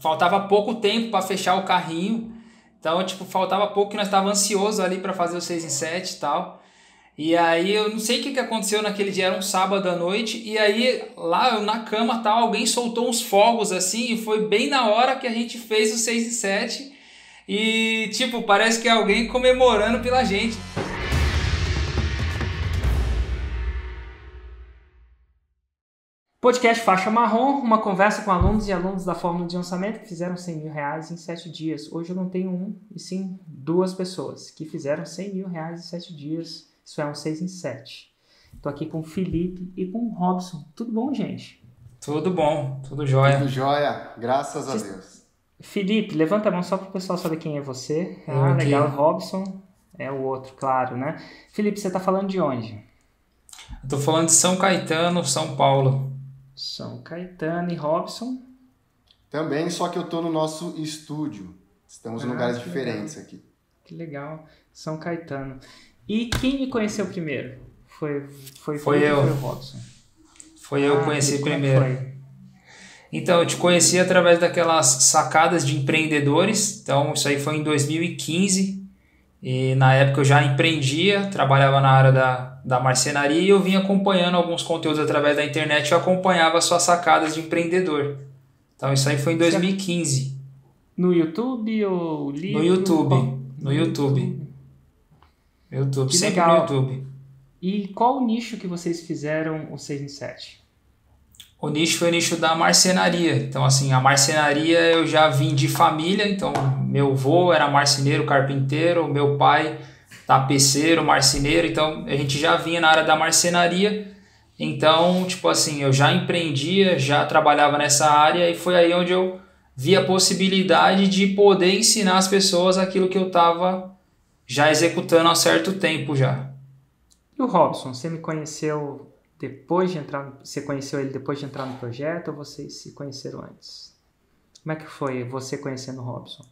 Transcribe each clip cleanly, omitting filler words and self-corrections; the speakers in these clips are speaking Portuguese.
faltava pouco tempo para fechar o carrinho. Então, tipo, faltava pouco que nós estávamos ansiosos ali para fazer o 6 em 7 e tal. E aí eu não sei o que aconteceu naquele dia, era um sábado à noite, e aí lá eu na cama tal, alguém soltou uns fogos assim, e foi bem na hora que a gente fez o 6 em 7. E tipo, parece que é alguém comemorando pela gente. Podcast Faixa Marrom, uma conversa com alunos e alunos da Fórmula de Lançamento que fizeram 100 mil reais em 7 dias. Hoje eu não tenho um, e sim 2 pessoas que fizeram 100 mil reais em 7 dias. Isso é um 6 em 7. Estou aqui com o Felipe e com o Robson. Tudo bom, gente? Tudo bom, tudo jóia. Tudo jóia, graças a Deus. Felipe, levanta a mão só para o pessoal saber quem é você. Eu aqui. Legal. Robson é o outro, claro, né? Felipe, você está falando de onde? Estou falando de São Caetano, São Paulo. São Caetano. E Robson? Também, só que eu tô no nosso estúdio. Estamos em lugares diferentes aqui. Que legal. São Caetano. E quem me conheceu primeiro? Foi eu. Foi o Robson? Foi eu que conheci primeiro. Como foi? Então, eu te conheci através daquelas sacadas de empreendedores. Então, isso aí foi em 2015. E na época eu já empreendia, trabalhava na área da marcenaria e eu vinha acompanhando alguns conteúdos através da internet. Eu acompanhava as suas sacadas de empreendedor. Então, isso aí foi em 2015. No YouTube ou livro? No YouTube. No YouTube. Que sempre legal. no YouTube. E qual o nicho que vocês fizeram o 6 em 7? O nicho foi o nicho da marcenaria. Então, assim, a marcenaria eu já vim de família. Então, meu avô era marceneiro, carpinteiro. Meu pai, tapeceiro, marceneiro. Então, a gente já vinha na área da marcenaria. Então, tipo assim, eu já empreendia, já trabalhava nessa área. E foi aí onde eu vi a possibilidade de poder ensinar as pessoas aquilo que eu estava já executando há certo tempo já. E o Robson, você me conheceu depois de entrar, você conheceu ele depois de entrar no projeto ou vocês se conheceram antes? Como é que foi você conhecendo o Robson?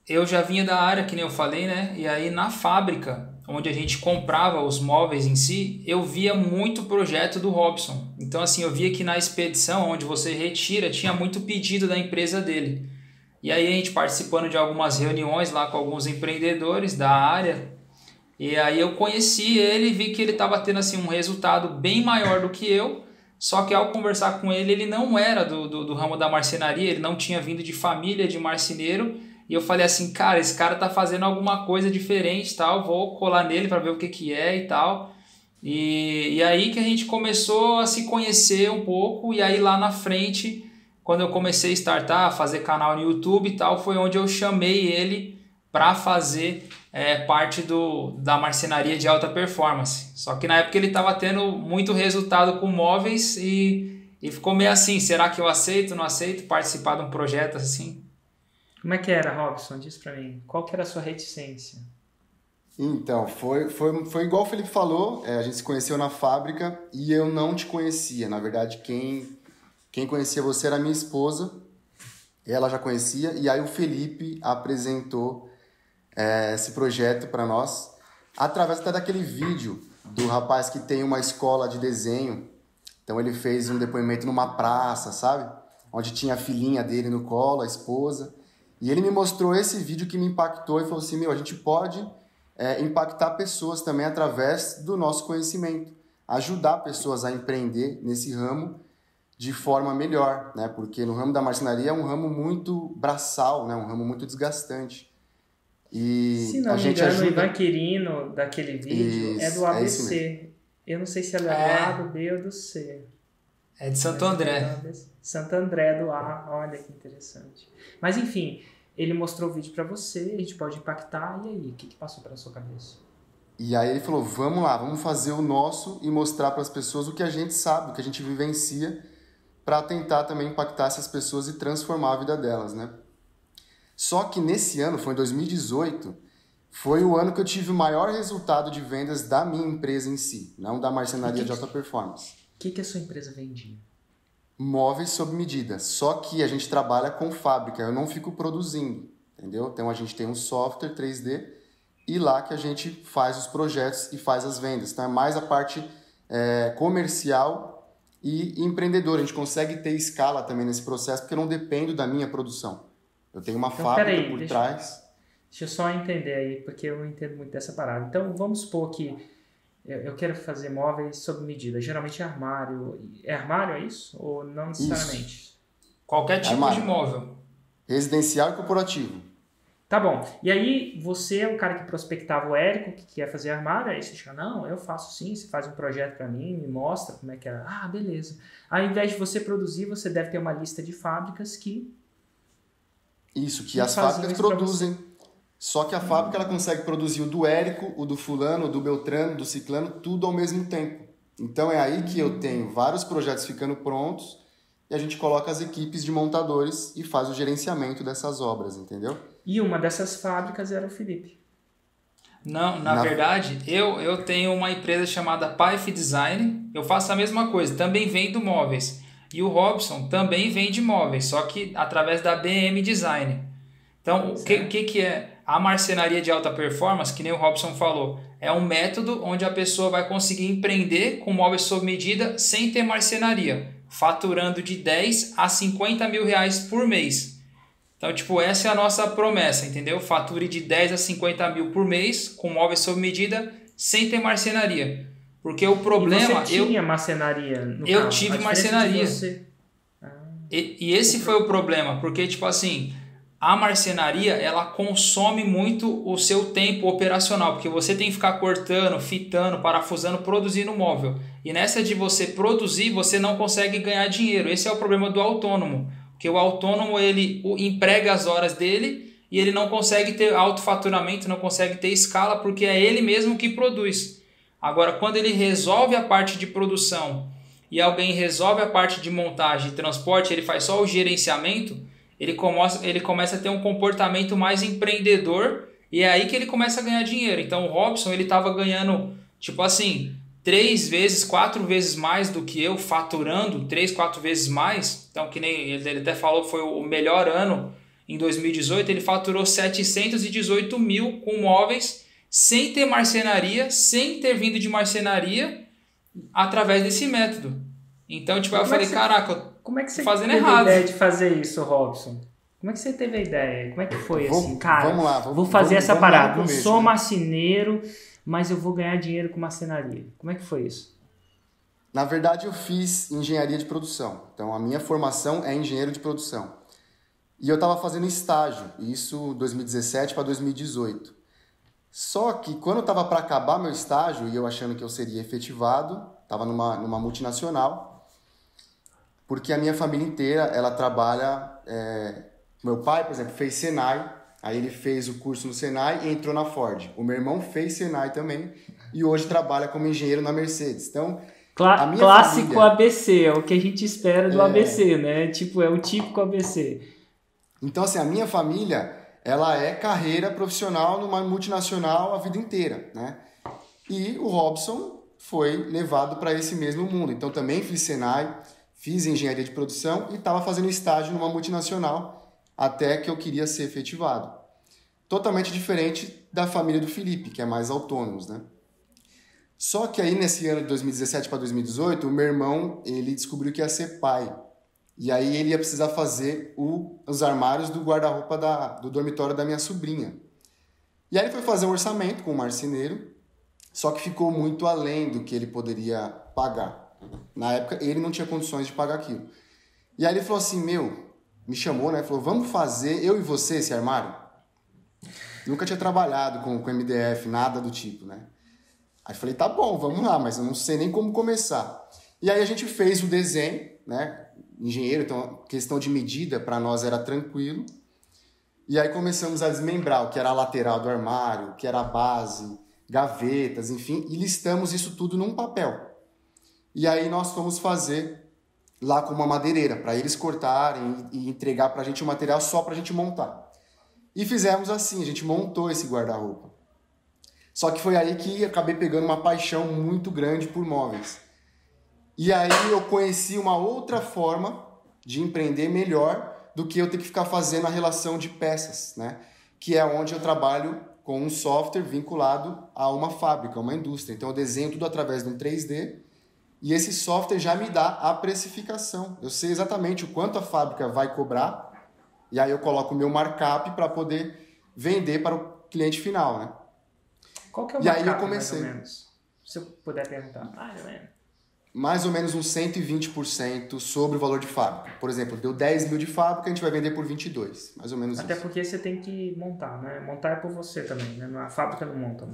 Eu já vinha da área, que nem eu falei, né? E aí na fábrica, onde a gente comprava os móveis em si, eu via muito projeto do Robson. Então assim, eu via que na expedição, onde você retira, tinha muito pedido da empresa dele. E aí a gente participando de algumas reuniões lá com alguns empreendedores da área, e aí eu conheci ele e vi que ele estava tendo assim, um resultado bem maior do que eu, só que ao conversar com ele, ele não era do ramo da marcenaria, ele não tinha vindo de família de marceneiro, e eu falei assim, cara, esse cara tá fazendo alguma coisa diferente, tal, vou colar nele para ver o que é e tal. E aí que a gente começou a se conhecer um pouco, e aí lá na frente, quando eu comecei a startar, fazer canal no YouTube e tal, foi onde eu chamei ele para fazer parte da marcenaria de alta performance. Só que na época ele estava tendo muito resultado com móveis e ficou meio assim, será que eu aceito, não aceito participar de um projeto assim? Como é que era, Robson? Diz pra mim. Qual que era a sua reticência? Então, foi igual o Felipe falou, a gente se conheceu na fábrica e eu não te conhecia. Na verdade, quem conhecia você era minha esposa, ela já conhecia, e aí o Felipe apresentou esse projeto para nós, através até daquele vídeo do rapaz que tem uma escola de desenho. Então ele fez um depoimento numa praça, sabe? Onde tinha a filhinha dele no colo, a esposa. E ele me mostrou esse vídeo que me impactou e falou assim, a gente pode impactar pessoas também através do nosso conhecimento. Ajudar pessoas a empreender nesse ramo de forma melhor, né? Porque no ramo da marcenaria é um ramo muito braçal, né? Um ramo muito desgastante. E se não a me gente engano, ajuda... o Ivan Quirino, daquele vídeo, é do ABC. Eu não sei se ele é do A, do B ou do C. É de Santo André. Santo André do A, olha que interessante. Mas enfim, ele mostrou o vídeo para você, a gente pode impactar, e aí, o que passou pela sua cabeça? E aí ele falou, vamos lá, vamos fazer o nosso e mostrar para as pessoas o que a gente sabe, o que a gente vivencia, para tentar também impactar essas pessoas e transformar a vida delas, né? Só que nesse ano, foi em 2018, foi o ano que eu tive o maior resultado de vendas da minha empresa em si, não da marcenaria de alta performance. O que a sua empresa vendia? Móveis sob medida, só que a gente trabalha com fábrica, eu não fico produzindo, entendeu? Então a gente tem um software 3D e lá que a gente faz os projetos e faz as vendas. Então é mais a parte comercial e empreendedor. A gente consegue ter escala também nesse processo, porque eu não dependo da minha produção. Eu tenho uma fábrica por trás. Deixa eu só entender aí, porque eu não entendo muito dessa parada. Então, vamos supor que eu quero fazer móveis sob medida. Geralmente é armário. É armário, é isso? Ou não necessariamente? Isso. Qualquer tipo armário. De móvel. Residencial e corporativo. Tá bom. E aí, você é o cara que prospectava o Érico, que quer fazer armário, aí você chega, não, eu faço sim, você faz um projeto para mim, me mostra como é que é. Ah, beleza. Ao invés de você produzir, você deve ter uma lista de fábricas que... Isso, que as fábricas produzem. Só que a fábrica ela consegue produzir o do Érico, o do fulano, o do Beltrano, do Ciclano, tudo ao mesmo tempo. Então é aí que eu tenho vários projetos ficando prontos e a gente coloca as equipes de montadores e faz o gerenciamento dessas obras, entendeu? E uma dessas fábricas era o Felipe. Não, na verdade, eu tenho uma empresa chamada Paif Design, eu faço a mesma coisa, também vendo móveis. E o Robson também vende móveis, só que através da BM Design. Então, o que é a marcenaria de alta performance, que nem o Robson falou? É um método onde a pessoa vai conseguir empreender com móveis sob medida sem ter marcenaria, faturando de 10 a 50 mil reais por mês. Então, tipo, essa é a nossa promessa, entendeu? Fature de 10 a 50 mil por mês com móveis sob medida sem ter marcenaria. Porque o problema... E você tinha marcenaria no Eu carro. tive marcenaria. E esse foi o problema, porque, tipo assim, a marcenaria, ela consome muito o seu tempo operacional, porque você tem que ficar cortando, fitando, parafusando, produzindo móvel. E nessa de você produzir, você não consegue ganhar dinheiro. Esse é o problema do autônomo. Porque o autônomo, ele emprega as horas dele e ele não consegue ter autofaturamento, não consegue ter escala, porque é ele mesmo que produz. Agora, quando ele resolve a parte de produção e alguém resolve a parte de montagem e transporte, ele faz só o gerenciamento, ele começa a ter um comportamento mais empreendedor e é aí que ele começa a ganhar dinheiro. Então, o Robson, ele estava ganhando, tipo assim, 3 vezes, 4 vezes mais do que eu, faturando 3, 4 vezes mais. Então, que nem ele até falou, foi o melhor ano em 2018, ele faturou 718 mil com móveis, sem ter marcenaria, sem ter vindo de marcenaria, através desse método. Então, tipo, eu falei, caraca, como é que você fazendo teve errado. a ideia de fazer isso, Robson? Como é que você teve a ideia? Como é que foi assim? Cara, vamos lá, vou fazer essa parada. Não sou marceneiro, mas eu vou ganhar dinheiro com marcenaria. Como é que foi isso? Na verdade, eu fiz engenharia de produção. Então, a minha formação é engenheiro de produção. E eu estava fazendo estágio, isso 2017 para 2018. Só que quando eu estava para acabar meu estágio e eu achando que eu seria efetivado, estava numa multinacional, porque a minha família inteira, ela trabalha... meu pai, por exemplo, fez Senai, aí ele fez o curso no Senai e entrou na Ford. O meu irmão fez Senai também e hoje trabalha como engenheiro na Mercedes. Então, a minha clássico família... ABC, é o que a gente espera do ABC, né? Tipo, é o típico ABC. Então, assim, a minha família... ela é carreira profissional numa multinacional a vida inteira, né? E o Robson foi levado para esse mesmo mundo. Então também fiz Senai, fiz engenharia de produção e estava fazendo estágio numa multinacional até que eu queria ser efetivado. Totalmente diferente da família do Felipe, que é mais autônomos, né? Só que aí nesse ano de 2017 para 2018, o meu irmão, ele descobriu que ia ser pai. E aí ele ia precisar fazer os armários do guarda-roupa do dormitório da minha sobrinha. E aí ele foi fazer um orçamento com o marceneiro, só que ficou muito além do que ele poderia pagar. Na época, ele não tinha condições de pagar aquilo. E aí ele falou assim, me chamou, né? Falou, vamos fazer, eu e você, esse armário? Nunca tinha trabalhado com MDF, nada do tipo, né? Aí eu falei, tá bom, vamos lá, mas eu não sei nem como começar. E aí a gente fez o desenho, né? Engenheiro, então questão de medida para nós era tranquilo. E aí começamos a desmembrar o que era a lateral do armário, o que era a base, gavetas, enfim, e listamos isso tudo num papel. E aí nós fomos fazer lá com uma madeireira, para eles cortarem e entregar para a gente o material só para a gente montar. E fizemos assim, a gente montou esse guarda-roupa. Só que foi aí que acabei pegando uma paixão muito grande por móveis. E aí eu conheci uma outra forma de empreender melhor do que eu ter que ficar fazendo a relação de peças, né? Que é onde eu trabalho com um software vinculado a uma fábrica, uma indústria. Então eu desenho tudo através de um 3D e esse software já me dá a precificação. Eu sei exatamente o quanto a fábrica vai cobrar, e aí eu coloco o meu markup para poder vender para o cliente final, né? Qual que é o E aí eu markup, comecei. mais ou menos? Se eu puder perguntar. Mais ou menos uns 120% sobre o valor de fábrica. Por exemplo, deu 10 mil de fábrica, a gente vai vender por 22. Mais ou menos Até isso. porque você tem que montar, né? Montar é por você também, né? A fábrica não monta.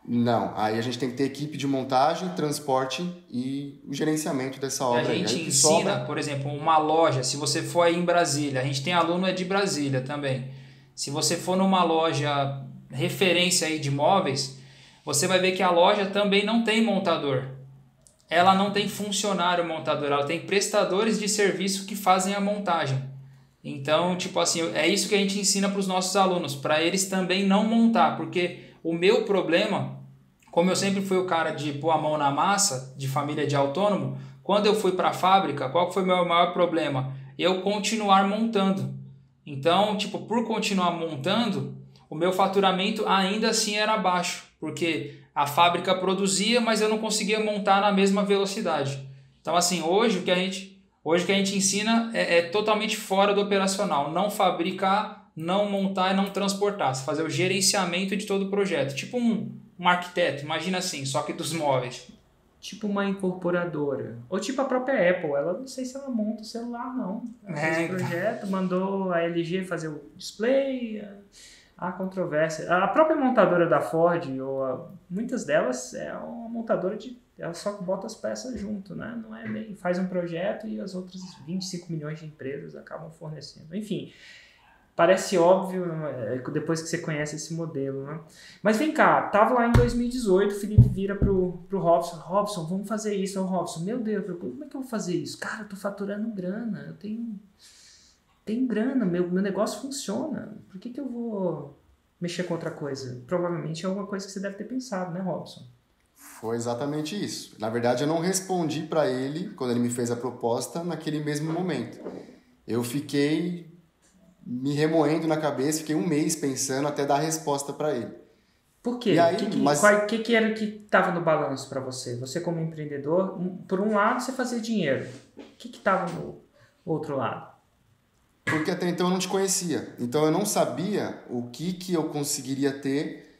Não, aí a gente tem que ter equipe de montagem, transporte e o gerenciamento dessa obra. A gente aí, ensina, por exemplo, uma loja, se você for aí em Brasília, a gente tem aluno de Brasília também. Se você for numa loja referência aí de móveis, você vai ver que a loja também não tem montador. Ela não tem funcionário montador, ela tem prestadores de serviço que fazem a montagem. Então, tipo assim, é isso que a gente ensina para os nossos alunos, para eles também não montar, porque o meu problema, como eu sempre fui o cara de pôr a mão na massa, de família de autônomo, quando eu fui para a fábrica, qual foi o meu maior problema? Eu continuar montando. Então, tipo, por continuar montando, o meu faturamento ainda assim era baixo, porque a fábrica produzia, mas eu não conseguia montar na mesma velocidade. Então, assim, hoje o que a gente ensina é totalmente fora do operacional. Não fabricar, não montar e não transportar. Você fazer o gerenciamento de todo o projeto. Tipo um arquiteto, imagina assim, só que dos móveis. Tipo uma incorporadora. Ou tipo a própria Apple. Ela não sei se ela monta o celular, não. Ela fez o projeto, mandou a LG fazer o display. Há controvérsia. A própria montadora da Ford, muitas delas é uma montadora ela só bota as peças junto, né? Não é bem, faz um projeto e as outras 25 milhões de empresas acabam fornecendo. Enfim, parece óbvio depois que você conhece esse modelo, né? Mas vem cá, tava lá em 2018, o Felipe vira pro Robson, Robson, vamos fazer isso. O Robson, meu Deus, como é que eu vou fazer isso? Cara, eu tô faturando grana, eu tenho grana, meu negócio funciona. Por que eu vou mexer com outra coisa? Provavelmente é alguma coisa que você deve ter pensado, né, Robson? Foi exatamente isso. Na verdade, eu não respondi para ele, quando ele me fez a proposta, naquele mesmo momento. Eu fiquei me remoendo na cabeça, fiquei um mês pensando até dar a resposta para ele. Por quê? O que era que estava no balanço para você? Você como empreendedor, por um lado você fazia dinheiro. O que estava no outro lado? Porque até então eu não te conhecia. Então eu não sabia o que eu conseguiria ter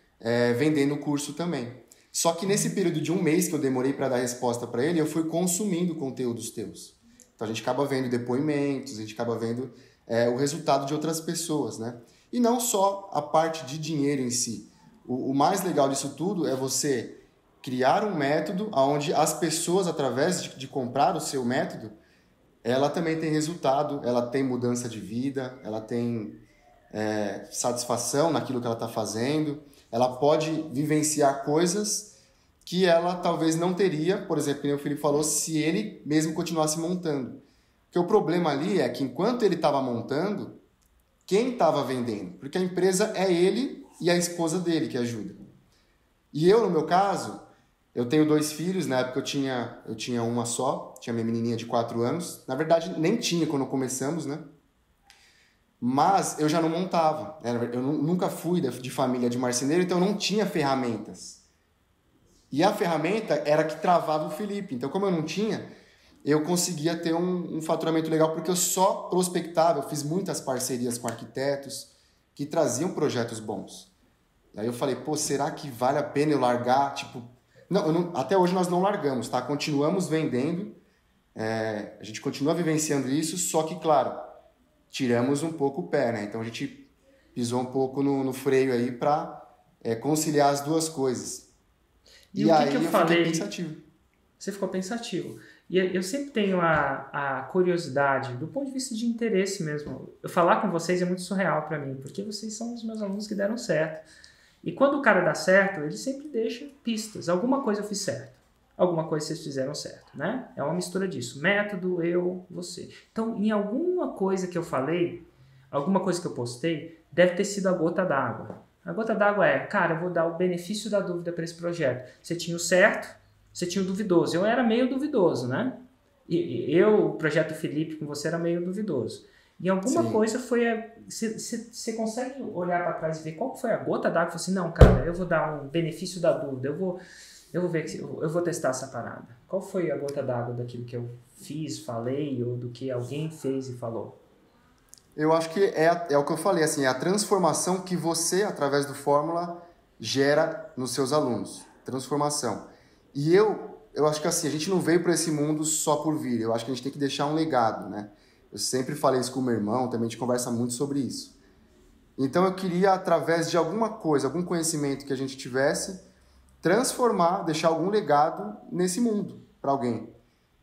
vendendo o curso também. Só que nesse período de um mês que eu demorei para dar resposta para ele, eu fui consumindo conteúdos teus. Então a gente acaba vendo depoimentos, a gente acaba vendo o resultado de outras pessoas, né? E não só a parte de dinheiro em si. O mais legal disso tudo é você criar um método onde as pessoas, através de comprar o seu método, ela também tem resultado, ela tem mudança de vida, ela tem satisfação naquilo que ela está fazendo, ela pode vivenciar coisas que ela talvez não teria, por exemplo, como o Felipe falou, se ele mesmo continuasse montando. Porque o problema ali é que enquanto ele estava montando, quem estava vendendo? Porque a empresa é ele e a esposa dele que ajuda. E eu, no meu caso, eu tenho 2 filhos, na época eu tinha uma só, tinha minha menininha de 4 anos. Na verdade, nem tinha quando começamos, né? Mas eu já não montava. Eu nunca fui de família de marceneiro, então eu não tinha ferramentas. E a ferramenta era que travava o Felipe. Então, como eu não tinha, eu conseguia ter um faturamento legal, porque eu só prospectava, eu fiz muitas parcerias com arquitetos que traziam projetos bons. Aí eu falei, será que vale a pena eu largar? Tipo, até hoje nós não largamos, tá? Continuamos vendendo, a gente continua vivenciando isso, só que, claro, tiramos um pouco o pé, né? Então a gente pisou um pouco no freio aí para conciliar as duas coisas. E aí eu fiquei pensativo. Você ficou pensativo. E eu sempre tenho a curiosidade, do ponto de vista de interesse mesmo. Eu falar com vocês é muito surreal para mim, porque vocês são os meus alunos que deram certo. E quando o cara dá certo, ele sempre deixa pistas. Alguma coisa eu fiz certo. Alguma coisa vocês fizeram certo, né? É uma mistura disso. Método, eu, você. Então, em alguma coisa que eu falei, alguma coisa que eu postei, deve ter sido a gota d'água. A gota d'água cara, eu vou dar o benefício da dúvida para esse projeto. Você tinha o certo, você tinha o duvidoso. Eu era meio duvidoso, né? O projeto Felipe com você era meio duvidoso. E alguma coisa foi... Você consegue olhar para trás e ver qual foi a gota d'água? Você assim, não, cara, eu vou dar um benefício da dúvida. Eu vou eu vou ver, eu vou testar essa parada. Qual foi a gota d'água daquilo que eu fiz, falei, ou do que alguém fez e falou? Eu acho que é o que eu falei, assim, é a transformação que você, através do Fórmula, gera nos seus alunos. Transformação. E eu acho que assim, a gente não veio para esse mundo só por vir. Eu acho que a gente tem que deixar um legado, né? Eu sempre falei isso com o meu irmão, também a gente conversa muito sobre isso. Então eu queria, através de alguma coisa, algum conhecimento que a gente tivesse, transformar, deixar algum legado nesse mundo para alguém.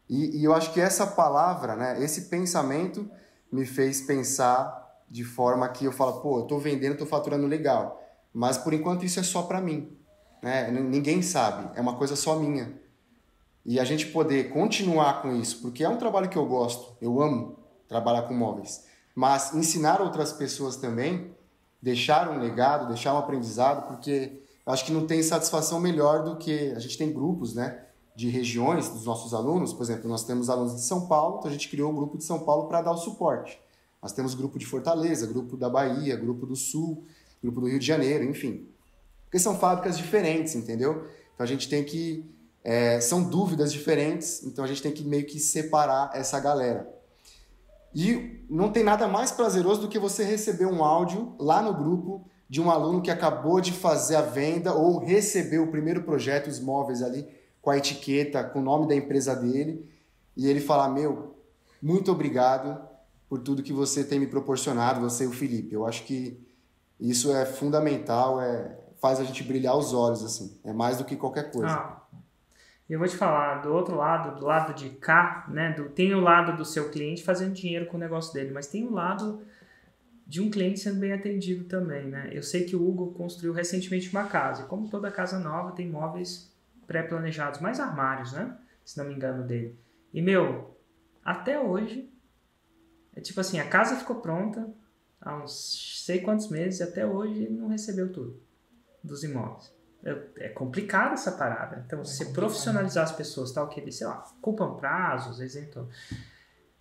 E eu acho que essa palavra, né, esse pensamento me fez pensar de forma que eu falo, pô, eu tô vendendo, tô faturando legal, mas por enquanto isso é só para mim, né? Ninguém sabe, é uma coisa só minha. E a gente poder continuar com isso, porque é um trabalho que eu gosto, eu amo trabalhar com móveis, mas ensinar outras pessoas também, deixar um legado, deixar um aprendizado, porque eu acho que não tem satisfação melhor do que a gente tem grupos, né, de regiões dos nossos alunos. Por exemplo, nós temos alunos de São Paulo, então a gente criou o grupo de São Paulo para dar o suporte. Nós temos grupo de Fortaleza, grupo da Bahia, grupo do Sul, grupo do Rio de Janeiro, enfim. Porque são fábricas diferentes, entendeu? Então a gente tem que... são dúvidas diferentes, então a gente tem que meio que separar essa galera. E não tem nada mais prazeroso do que você receber um áudio lá no grupo de um aluno que acabou de fazer a venda ou recebeu o primeiro projeto, os móveis ali, com a etiqueta, com o nome da empresa dele, e ele falar, meu, muito obrigado por tudo que você tem me proporcionado, você e o Felipe. Eu acho que isso é fundamental, faz a gente brilhar os olhos, assim, é mais do que qualquer coisa. Eu vou te falar, do outro lado, do lado de cá, né, tem o lado do seu cliente fazendo dinheiro com o negócio dele, mas tem o lado de um cliente sendo bem atendido também, né? Eu sei que o Hugo construiu recentemente uma casa, e como toda casa nova tem móveis pré-planejados, mais armários, né? Se não me engano dele. E, meu, até hoje, é tipo assim, a casa ficou pronta há uns sei quantos meses, e até hoje ele não recebeu tudo dos imóveis. É complicado essa parada. Então, se você profissionalizar as pessoas, tal, que eles, sei lá, culpam prazos, isentam.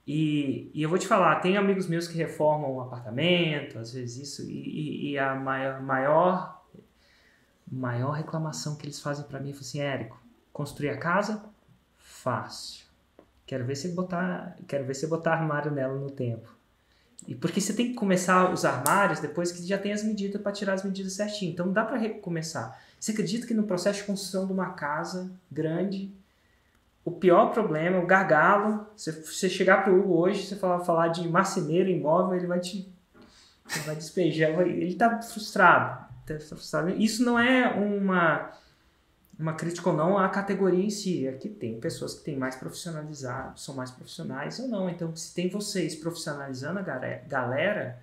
E eu vou te falar, tem amigos meus que reformam um apartamento, às vezes isso, e a maior reclamação que eles fazem pra mim é assim, Érico, construir a casa? Fácil. Quero ver você botar armário nela no tempo. E porque você tem que começar os armários depois que já tem as medidas para tirar as medidas certinho. Então dá para recomeçar. Você acredita que no processo de construção de uma casa grande, o pior problema, o gargalo, você chegar para o Hugo hoje, você falar de marceneiro imóvel, ele vai despejar, ele está frustrado. Isso não é uma crítica ou não à categoria em si. Aqui tem pessoas que têm mais profissionalizados, são mais profissionais ou não. Então, se tem vocês profissionalizando a galera,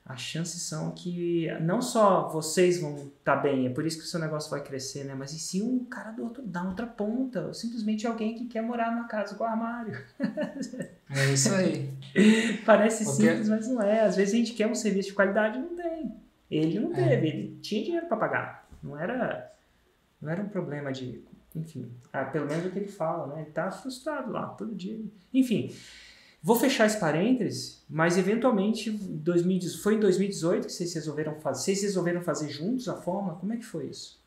as chances são que não só vocês vão estar bem, é por isso que o seu negócio vai crescer, né? Mas e sim um cara da outra ponta, ou simplesmente alguém que quer morar numa casa com armário. É isso aí. Parece simples, mas não é. Às vezes a gente quer um serviço de qualidade e não tem. Ele não teve, ele tinha dinheiro para pagar. Não era um problema de... Enfim, pelo menos é o que ele fala, né? Ele tá frustrado lá, todo dia. Enfim, vou fechar esse parênteses, mas eventualmente, foi em 2018 que vocês resolveram fazer? Vocês resolveram fazer juntos a fórmula? Como é que foi isso?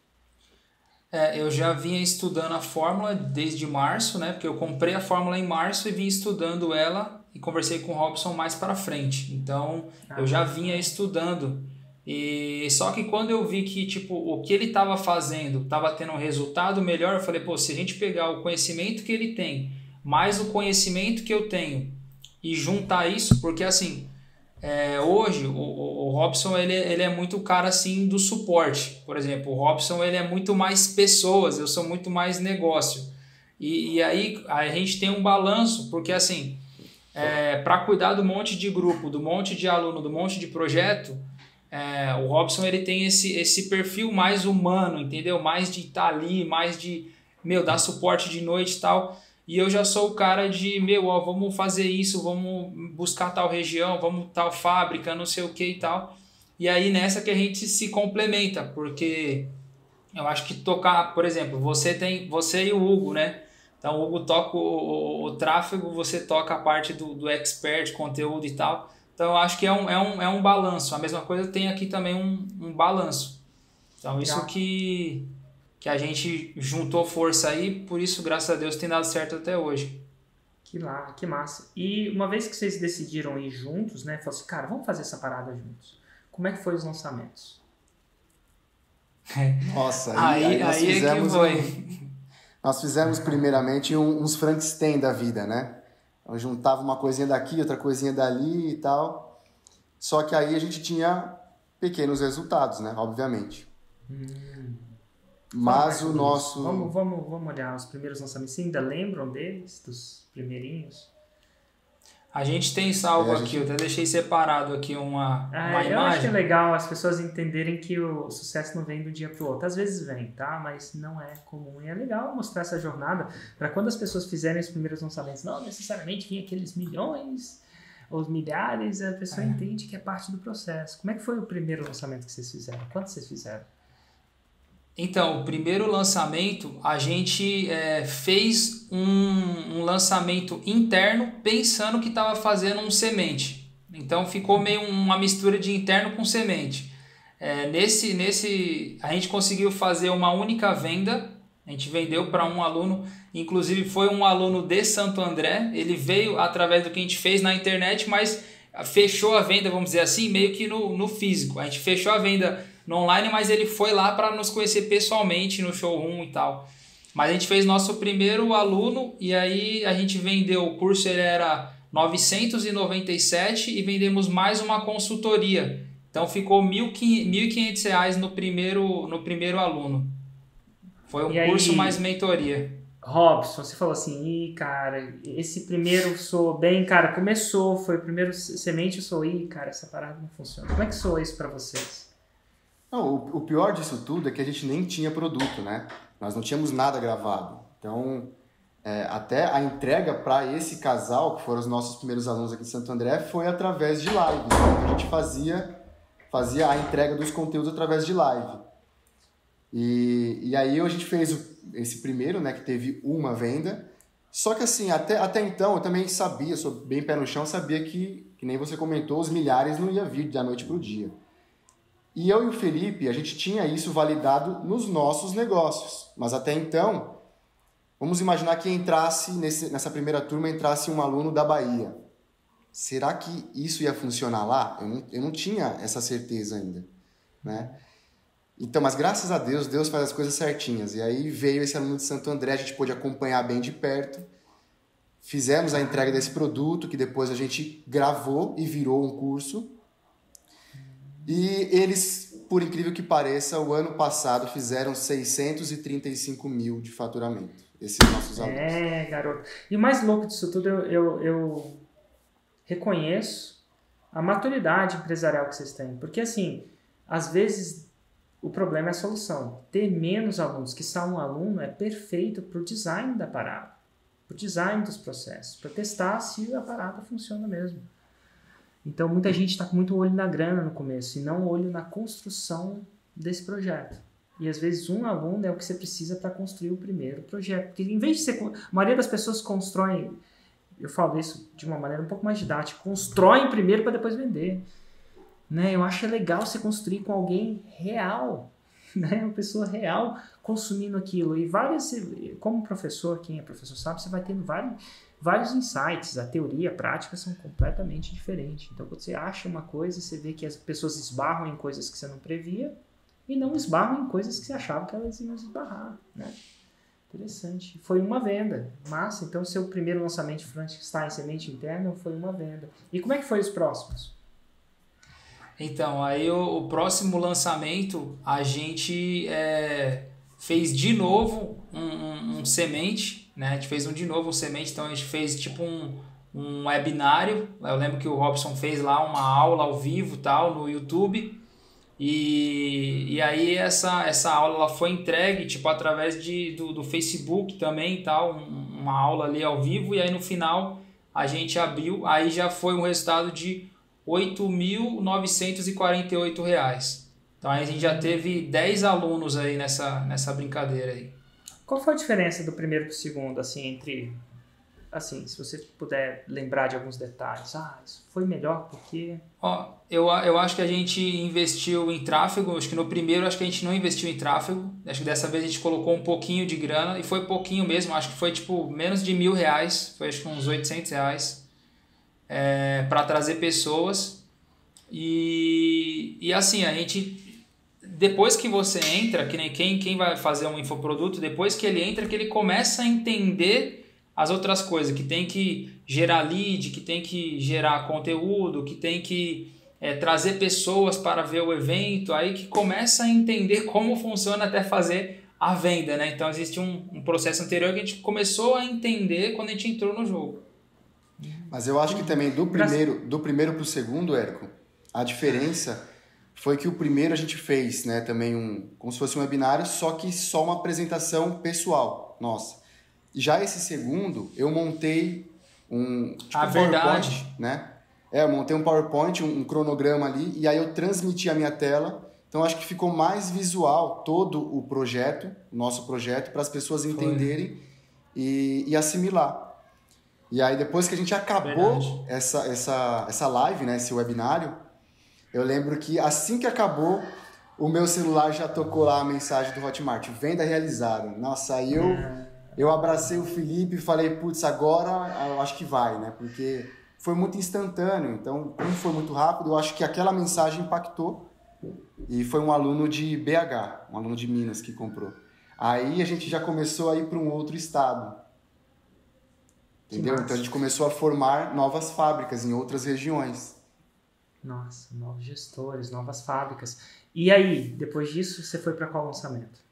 Eu já vinha estudando a fórmula desde março, né? Porque eu comprei a fórmula em março e vim estudando ela e conversei com o Robson mais para frente. Então, eu já vinha estudando. E só que quando eu vi que tipo, o que ele estava fazendo estava tendo um resultado melhor, eu falei, pô, se a gente pegar o conhecimento que ele tem, mais o conhecimento que eu tenho e juntar isso, porque assim, hoje o Robson ele é muito cara assim do suporte. Por exemplo, o Robson ele é muito mais pessoas, eu sou muito mais negócio. E aí a gente tem um balanço, porque assim, para cuidar do monte de grupo, do monte de aluno, do monte de projeto, o Robson ele tem esse perfil mais humano, entendeu? Mais de estar ali, mais de, dar suporte de noite e tal. E eu já sou o cara de, vamos fazer isso, vamos buscar tal região, vamos tal fábrica, não sei o que e tal. E aí nessa que a gente se complementa, porque eu acho que tocar, por exemplo, você e o Hugo, né? Então o Hugo toca o tráfego, você toca a parte do expert, conteúdo e tal. Então eu acho que é um balanço. A mesma coisa tem aqui também um balanço. Então isso que que a gente juntou força aí, por isso, graças a Deus, tem dado certo até hoje. Que massa. E uma vez que vocês decidiram ir juntos, né? Falaram assim, cara, vamos fazer essa parada juntos. Como é que foi os lançamentos? Nossa, aí nós é que fizemos foi. Nós fizemos primeiramente uns Frankenstein da vida, né? Eu juntava uma coisinha daqui, outra coisinha dali e tal. Só que aí a gente tinha pequenos resultados, né? Obviamente. Mas o nosso... Vamos olhar os primeiros lançamentos. Vocês ainda lembram deles, dos primeirinhos? A gente tem salvo aqui, eu até deixei separado aqui uma imagem. Eu acho que é legal as pessoas entenderem que o sucesso não vem de um dia para o outro. Às vezes vem, tá? Mas não é comum. E é legal mostrar essa jornada para quando as pessoas fizerem os primeiros lançamentos, não necessariamente vinha aqueles milhões ou milhares, a pessoa entende que é parte do processo. Como é que foi o primeiro lançamento que vocês fizeram? Quantos vocês fizeram? Então, o primeiro lançamento, a gente fez um lançamento interno pensando que estava fazendo um semente. Então, ficou meio uma mistura de interno com semente. A gente conseguiu fazer uma única venda, a gente vendeu para um aluno, inclusive foi um aluno de Santo André, ele veio através do que a gente fez na internet, mas fechou a venda, vamos dizer assim, meio que no físico. A gente fechou a venda no online, mas ele foi lá para nos conhecer pessoalmente no showroom e tal. Mas a gente fez nosso primeiro aluno e aí a gente vendeu, o curso ele era 997 e vendemos mais uma consultoria. Então ficou R$ 1.500 no primeiro aluno. Foi um curso mais mentoria. Robson, você falou assim, cara, esse primeiro soou bem, cara, começou, foi o primeiro semente, eu sou, cara, essa parada não funciona. Como é que soou isso para vocês? Não, o pior disso tudo é que a gente nem tinha produto, né? Nós não tínhamos nada gravado. Então, até a entrega para esse casal, que foram os nossos primeiros alunos aqui de Santo André, foi através de lives. Então, a gente fazia a entrega dos conteúdos através de live. E aí a gente fez esse primeiro, né, que teve uma venda. Só que assim, até então eu também sabia, sou bem pé no chão, sabia que nem você comentou, os milhares não ia vir da noite para o dia. E eu e o Felipe, a gente tinha isso validado nos nossos negócios. Mas até então, vamos imaginar que nessa primeira turma entrasse um aluno da Bahia. Será que isso ia funcionar lá? Eu não tinha essa certeza ainda, né? Então, mas graças a Deus, Deus faz as coisas certinhas. E aí veio esse aluno de Santo André, a gente pôde acompanhar bem de perto. Fizemos a entrega desse produto, que depois a gente gravou e virou um curso. E eles, por incrível que pareça, o ano passado fizeram 635 mil de faturamento. Esses nossos alunos. Garoto. E o mais louco disso tudo, eu reconheço a maturidade empresarial que vocês têm. Porque, assim, às vezes o problema é a solução. Ter menos alunos, que só um aluno, é perfeito para o design da parada, para o design dos processos, para testar se a parada funciona mesmo. Então, muita gente está com muito olho na grana no começo e não olho na construção desse projeto. E, às vezes, um aluno é o que você precisa para construir o primeiro projeto. Porque, em vez de ser... A maioria das pessoas constroem... Eu falo isso de uma maneira um pouco mais didática. Constroem primeiro para depois vender. Né? Eu acho legal você construir com alguém real. Né? Uma pessoa real consumindo aquilo. E como professor, quem é professor sabe, você vai tendo vários insights. A teoria e a prática são completamente diferentes. Então, quando você acha uma coisa, você vê que as pessoas esbarram em coisas que você não previa e não esbarram em coisas que você achava que elas iam esbarrar. Né? Interessante. Foi uma venda. Massa. Então, seu primeiro lançamento de Frankenstein semente interna foi uma venda. E como é que foi os próximos? Então, aí o próximo lançamento, a gente fez de novo um semente, né? A gente fez de novo um semente, então a gente fez tipo um webinário. Eu lembro que o Robson fez lá uma aula ao vivo, tal, no YouTube. E aí essa aula ela foi entregue tipo através do Facebook também, tal, uma aula ali ao vivo. E aí no final a gente abriu, aí já foi um resultado de R$ 8.948. Então aí a gente já teve 10 alunos aí nessa brincadeira aí. Qual foi a diferença do primeiro para o segundo, assim, entre assim, se você puder lembrar de alguns detalhes. Isso foi melhor porque... Ó, eu acho que a gente investiu em tráfego, acho que no primeiro acho que a gente não investiu em tráfego, acho que dessa vez a gente colocou um pouquinho de grana, e foi pouquinho mesmo, acho que foi tipo menos de R$1.000, foi acho que uns R$800, para trazer pessoas, e assim, a gente, depois que você entra, que nem quem vai fazer um infoproduto, depois que ele entra, que ele começa a entender as outras coisas, que tem que gerar lead, que tem que gerar conteúdo, que tem que trazer pessoas para ver o evento, aí que começa a entender como funciona até fazer a venda, né? Então existe um processo anterior que a gente começou a entender quando a gente entrou no jogo. Mas eu acho que também do primeiro para o segundo, Érico, a diferença foi que o primeiro a gente fez, né, também como se fosse um webinário, só uma apresentação pessoal, nossa. Já esse segundo, eu montei um PowerPoint, verdade, né? Eu montei um PowerPoint, um cronograma ali, e aí eu transmiti a minha tela. Então, acho que ficou mais visual todo o projeto, o nosso projeto, para as pessoas entenderem e assimilar. E aí, depois que a gente acabou essa live, né, esse webinário, eu lembro que assim que acabou, o meu celular já tocou lá a mensagem do Hotmart, venda realizada. Nossa, aí eu abracei o Felipe e falei, putz, agora eu acho que vai, né? Porque foi muito instantâneo. Então, como foi muito rápido, eu acho que aquela mensagem impactou. E foi um aluno de BH, um aluno de Minas que comprou. Aí a gente já começou a ir para um outro estado. Entendeu? Então a gente começou a formar novas fábricas em outras regiões. Nossa, novos gestores, novas fábricas. E aí, depois disso, você foi para qual lançamento?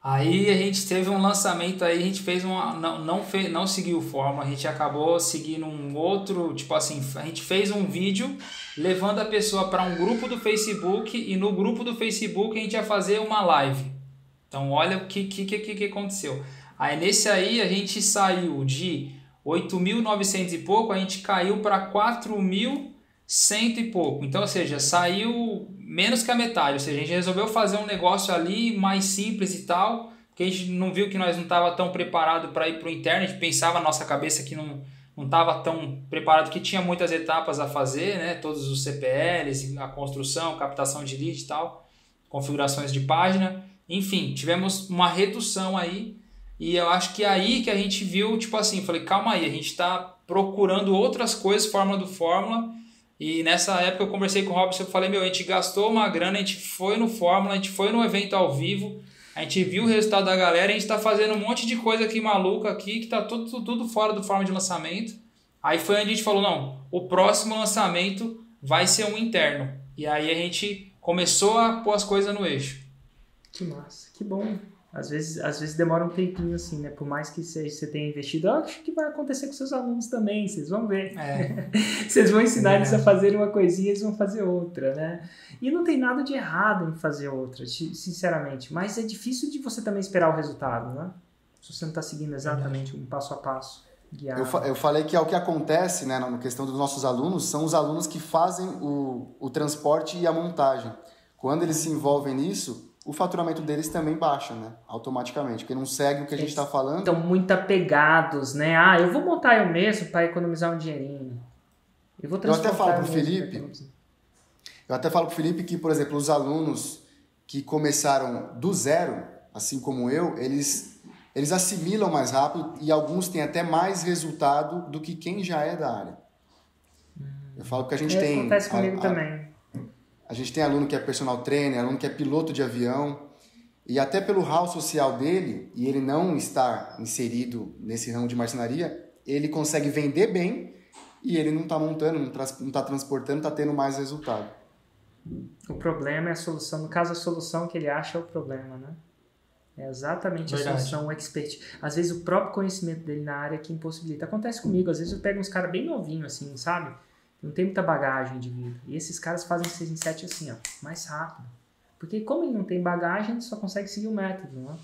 Aí a gente teve um lançamento, aí a gente fez não seguiu fórmula, a gente acabou seguindo um outro, tipo assim, a gente fez um vídeo levando a pessoa para um grupo do Facebook, e no grupo do Facebook a gente ia fazer uma live. Então olha o que aconteceu. Aí nesse aí a gente saiu de 8.900 e pouco, a gente caiu para 4.100 e pouco. Então, ou seja, saiu menos que a metade. Ou seja, a gente resolveu fazer um negócio ali mais simples e tal, porque a gente não viu que nós não estava tão preparado para ir para o interno. A gente pensava na nossa cabeça que não estava tão preparado, que tinha muitas etapas a fazer, né? Todos os CPLs, a construção, captação de lead e tal, configurações de página. Enfim, tivemos uma redução aí. E eu acho que aí que a gente viu, tipo assim, falei, calma aí, a gente está procurando outras coisas, fórmula do fórmula. E nessa época eu conversei com o Robson, eu falei, a gente gastou uma grana, a gente foi no fórmula, a gente foi no evento ao vivo, a gente viu o resultado da galera, a gente está fazendo um monte de coisa aqui maluca aqui, que tá tudo fora do fórmula de lançamento. Aí foi onde a gente falou, não, o próximo lançamento vai ser um interno. E aí a gente começou a pôr as coisas no eixo. Que massa, que bom. Às vezes demora um tempinho assim, né? Por mais que você tenha investido, eu acho que vai acontecer com seus alunos também, vocês vão ver. Vocês vão ensinar eles a fazerem uma coisinha, eles vão fazer outra, né? E não tem nada de errado em fazer outra, sinceramente. Mas é difícil de você também esperar o resultado, né? Se você não está seguindo exatamente um passo a passo guiado. Eu falei que é o que acontece, né, na questão dos nossos alunos, são os alunos que fazem o transporte e a montagem. Quando eles se envolvem nisso, o faturamento deles também baixa, né? Automaticamente, porque não segue o que a gente está falando. Estão muito apegados, né? Eu vou montar eu mesmo para economizar um dinheirinho. Eu até falo pro Felipe que, por exemplo, os alunos que começaram do zero, assim como eu, eles assimilam mais rápido e alguns têm até mais resultado do que quem já é da área. Eu falo que a gente tem... Acontece comigo também. A gente tem aluno que é personal trainer, aluno que é piloto de avião, e até pelo hall social dele, e ele não está inserido nesse ramo de marcenaria, ele consegue vender bem e ele não está montando, não está transportando, está tendo mais resultado. O problema é a solução. No caso, a solução que ele acha é o problema, né? É exatamente a solução, o expert. Às vezes o próprio conhecimento dele na área que impossibilita. Acontece comigo, às vezes eu pego uns caras bem novinhos, assim, sabe? Não tem muita bagagem de vida. E esses caras fazem 6 em 7 assim, ó, mais rápido. Porque como ele não tem bagagem, ele só consegue seguir o método, né?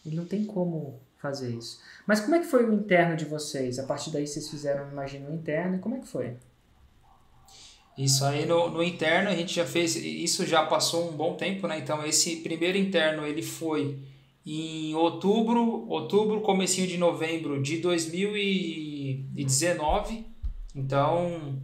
Ele não tem como fazer isso. Mas como é que foi o interno de vocês? A partir daí vocês fizeram, imagino, o interno. E como é que foi? Isso aí no interno a gente já fez, isso já passou um bom tempo, né? Então esse primeiro interno ele foi em outubro, comecinho de novembro de 2019. Então,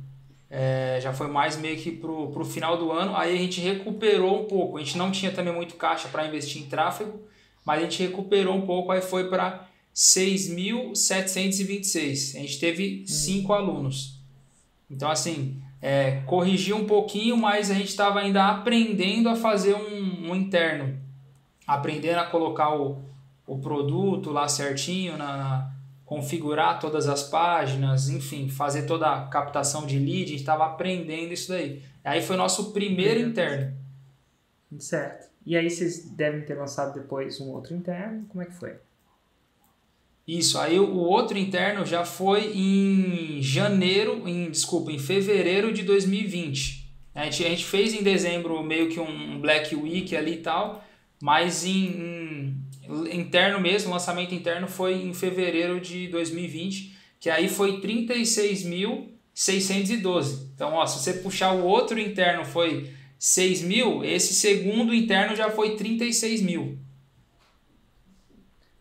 já foi mais meio que pro final do ano. Aí a gente recuperou um pouco. A gente não tinha também muito caixa para investir em tráfego, mas a gente recuperou um pouco, aí foi para 6.726. A gente teve 5 alunos. Então, assim, corrigiu um pouquinho, mas a gente estava ainda aprendendo a fazer um interno. Aprendendo a colocar o produto lá certinho, configurar todas as páginas, enfim, fazer toda a captação de lead. A gente estava aprendendo isso daí. Aí foi o nosso primeiro interno. Certo. E aí vocês devem ter lançado depois um outro interno. Como é que foi? Isso, aí o outro interno já foi em fevereiro de 2020. A gente fez em dezembro meio que um Black Week ali e tal, mas interno mesmo, lançamento interno foi em fevereiro de 2020, que aí foi 36.612. Então, ó, se você puxar o outro interno foi 6.000, esse segundo interno já foi 36.000.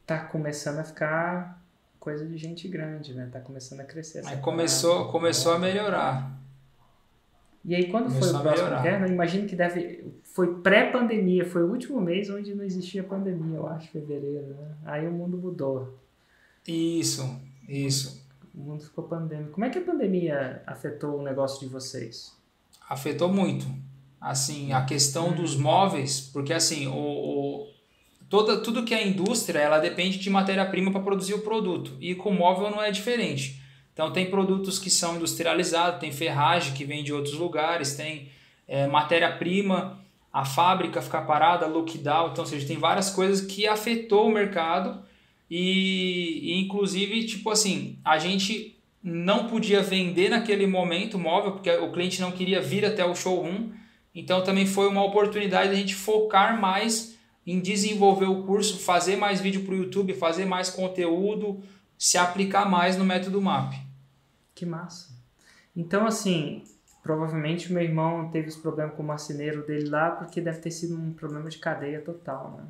Tá começando a ficar coisa de gente grande, né? Tá começando a crescer. Aí começou a melhorar. E aí quando foi o próximo interno, eu imagino que foi pré-pandemia, foi o último mês onde não existia pandemia, eu acho, fevereiro, né? Aí o mundo mudou. Isso. O mundo ficou pandêmico. Como é que a pandemia afetou o negócio de vocês? Afetou muito. Assim, a questão dos móveis, porque assim, tudo que é indústria, ela depende de matéria-prima para produzir o produto. E com móvel não é diferente. Então tem produtos que são industrializados, tem ferragem que vem de outros lugares, tem matéria-prima, a fábrica ficar parada, lockdown, então, ou seja, tem várias coisas que afetou o mercado e inclusive, tipo assim, a gente não podia vender naquele momento móvel, porque o cliente não queria vir até o showroom, então também foi uma oportunidade de a gente focar mais em desenvolver o curso, fazer mais vídeo para o YouTube, fazer mais conteúdo, se aplicar mais no método MAP. Que massa. Então, assim, provavelmente o meu irmão teve esse problema com o marceneiro dele lá, porque deve ter sido um problema de cadeia total, né?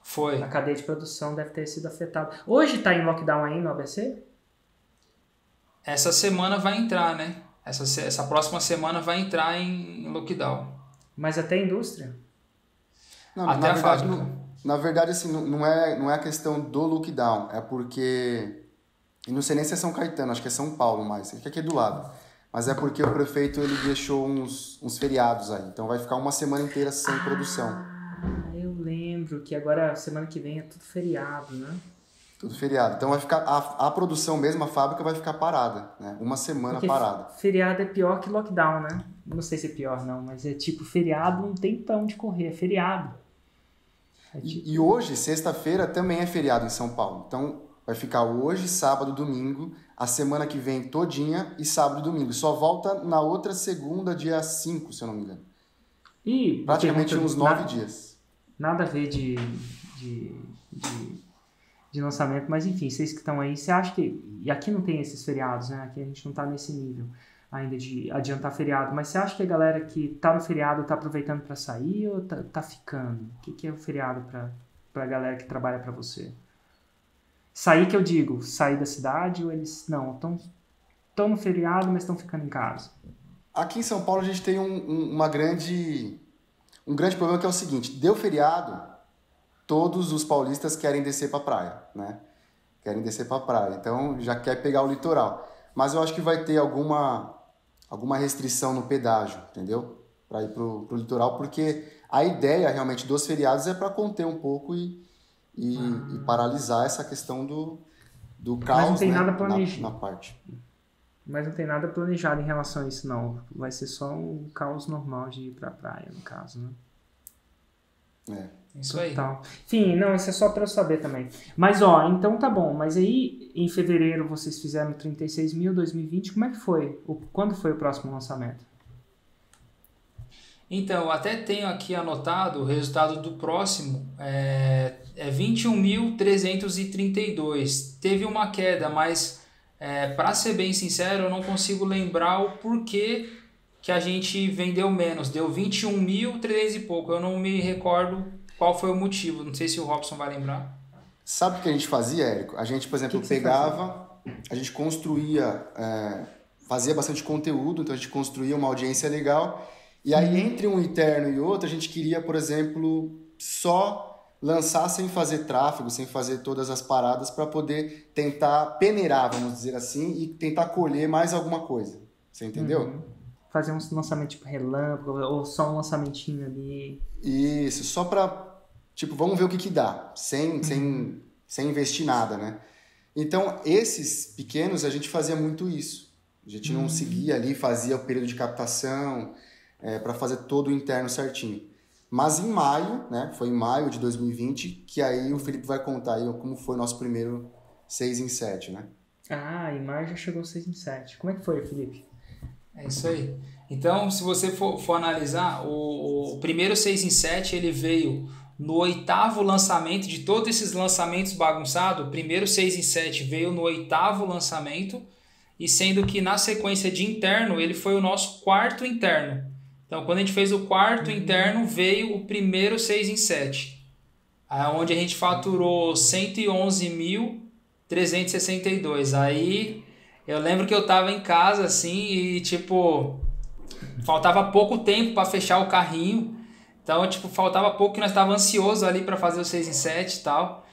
Foi. A cadeia de produção deve ter sido afetada. Hoje está em lockdown aí no ABC? Essa semana vai entrar, né? Essa próxima semana vai entrar em lockdown. Mas até a indústria? Não, até a fábrica. Na verdade, assim, não é a questão do lockdown, é porque... E não sei nem se é São Caetano, acho que é São Paulo mais, que aqui é do lado. Mas é porque o prefeito ele deixou uns feriados aí, então vai ficar uma semana inteira sem produção. Eu lembro que agora, semana que vem, é tudo feriado, né? Tudo feriado. Então vai ficar a produção mesmo, a fábrica vai ficar parada, né? Uma semana porque parada. Feriado é pior que lockdown, né? Não sei se é pior não, mas é tipo feriado, não tem pra onde correr, é feriado. E hoje, sexta-feira, também é feriado em São Paulo. Então vai ficar hoje, sábado, domingo, a semana que vem todinha e sábado e domingo. Só volta na outra segunda, dia 5, se eu não me engano. E praticamente uns 9 dias. Nada a ver de lançamento, mas enfim, vocês que estão aí, você acha que... E aqui não tem esses feriados, né? Aqui a gente não tá nesse nível ainda de adiantar feriado, mas você acha que a galera que tá no feriado tá aproveitando para sair ou tá ficando? O que é o feriado pra galera que trabalha para você? Sair que eu digo, sair da cidade ou eles não, estão no feriado, mas estão ficando em casa? Aqui em São Paulo a gente tem um grande problema que é o seguinte, deu feriado, todos os paulistas querem descer para praia, né? Querem descer para praia, então já quer pegar o litoral. Mas eu acho que vai ter alguma restrição no pedágio, entendeu? Para ir pro litoral, porque a ideia realmente dos feriados é para conter um pouco e paralisar essa questão do caos, mas não tem, né, nada planejado na parte. Mas não tem nada planejado em relação a isso, não. Vai ser só um caos normal de ir pra praia, no caso, né? Isso aí. Total. Enfim, não, isso é só para eu saber também. Mas, ó, então tá bom. Mas aí, em fevereiro, vocês fizeram 36.000, 2020. Como é que foi? Quando foi o próximo lançamento? Então, eu até tenho aqui anotado o resultado do próximo, é 21.332. Teve uma queda, mas para ser bem sincero, eu não consigo lembrar o porquê que a gente vendeu menos. Deu 21.300 e pouco, eu não me recordo qual foi o motivo. Não sei se o Robson vai lembrar. Sabe o que a gente fazia, Érico? A gente, por exemplo, pegava, a gente construía, fazia bastante conteúdo, então a gente construía uma audiência legal, e aí entre um interno e outro, a gente queria, por exemplo, só lançar sem fazer tráfego, sem fazer todas as paradas, para poder tentar peneirar, vamos dizer assim, e tentar colher mais alguma coisa. Você entendeu? Fazer um lançamento tipo relâmpago, ou só um lançamentinho ali. Isso, só para, tipo, vamos ver o que dá, sem investir nada, né? Então, esses pequenos, a gente fazia muito isso. A gente não seguia ali, fazia o período de captação, para fazer todo o interno certinho. Mas em maio, né? Foi em maio de 2020, que aí o Felipe vai contar aí como foi o nosso primeiro 6 em 7, né? Ah, em maio já chegou 6 em 7. Como é que foi, Felipe? É isso aí. Então, se você for analisar, o primeiro 6 em 7 ele veio no 8º lançamento de todos esses lançamentos bagunçados. O primeiro 6 em 7 veio no 8º lançamento, e sendo que na sequência de interno ele foi o nosso 4º interno. Então, quando a gente fez o 4º interno, veio o primeiro 6 em 7, onde a gente faturou 111.362. Aí eu lembro que eu tava em casa assim e tipo faltava pouco tempo para fechar o carrinho. Então, tipo, faltava pouco, que nós tava ansioso ali para fazer o 6 em 7 e tal.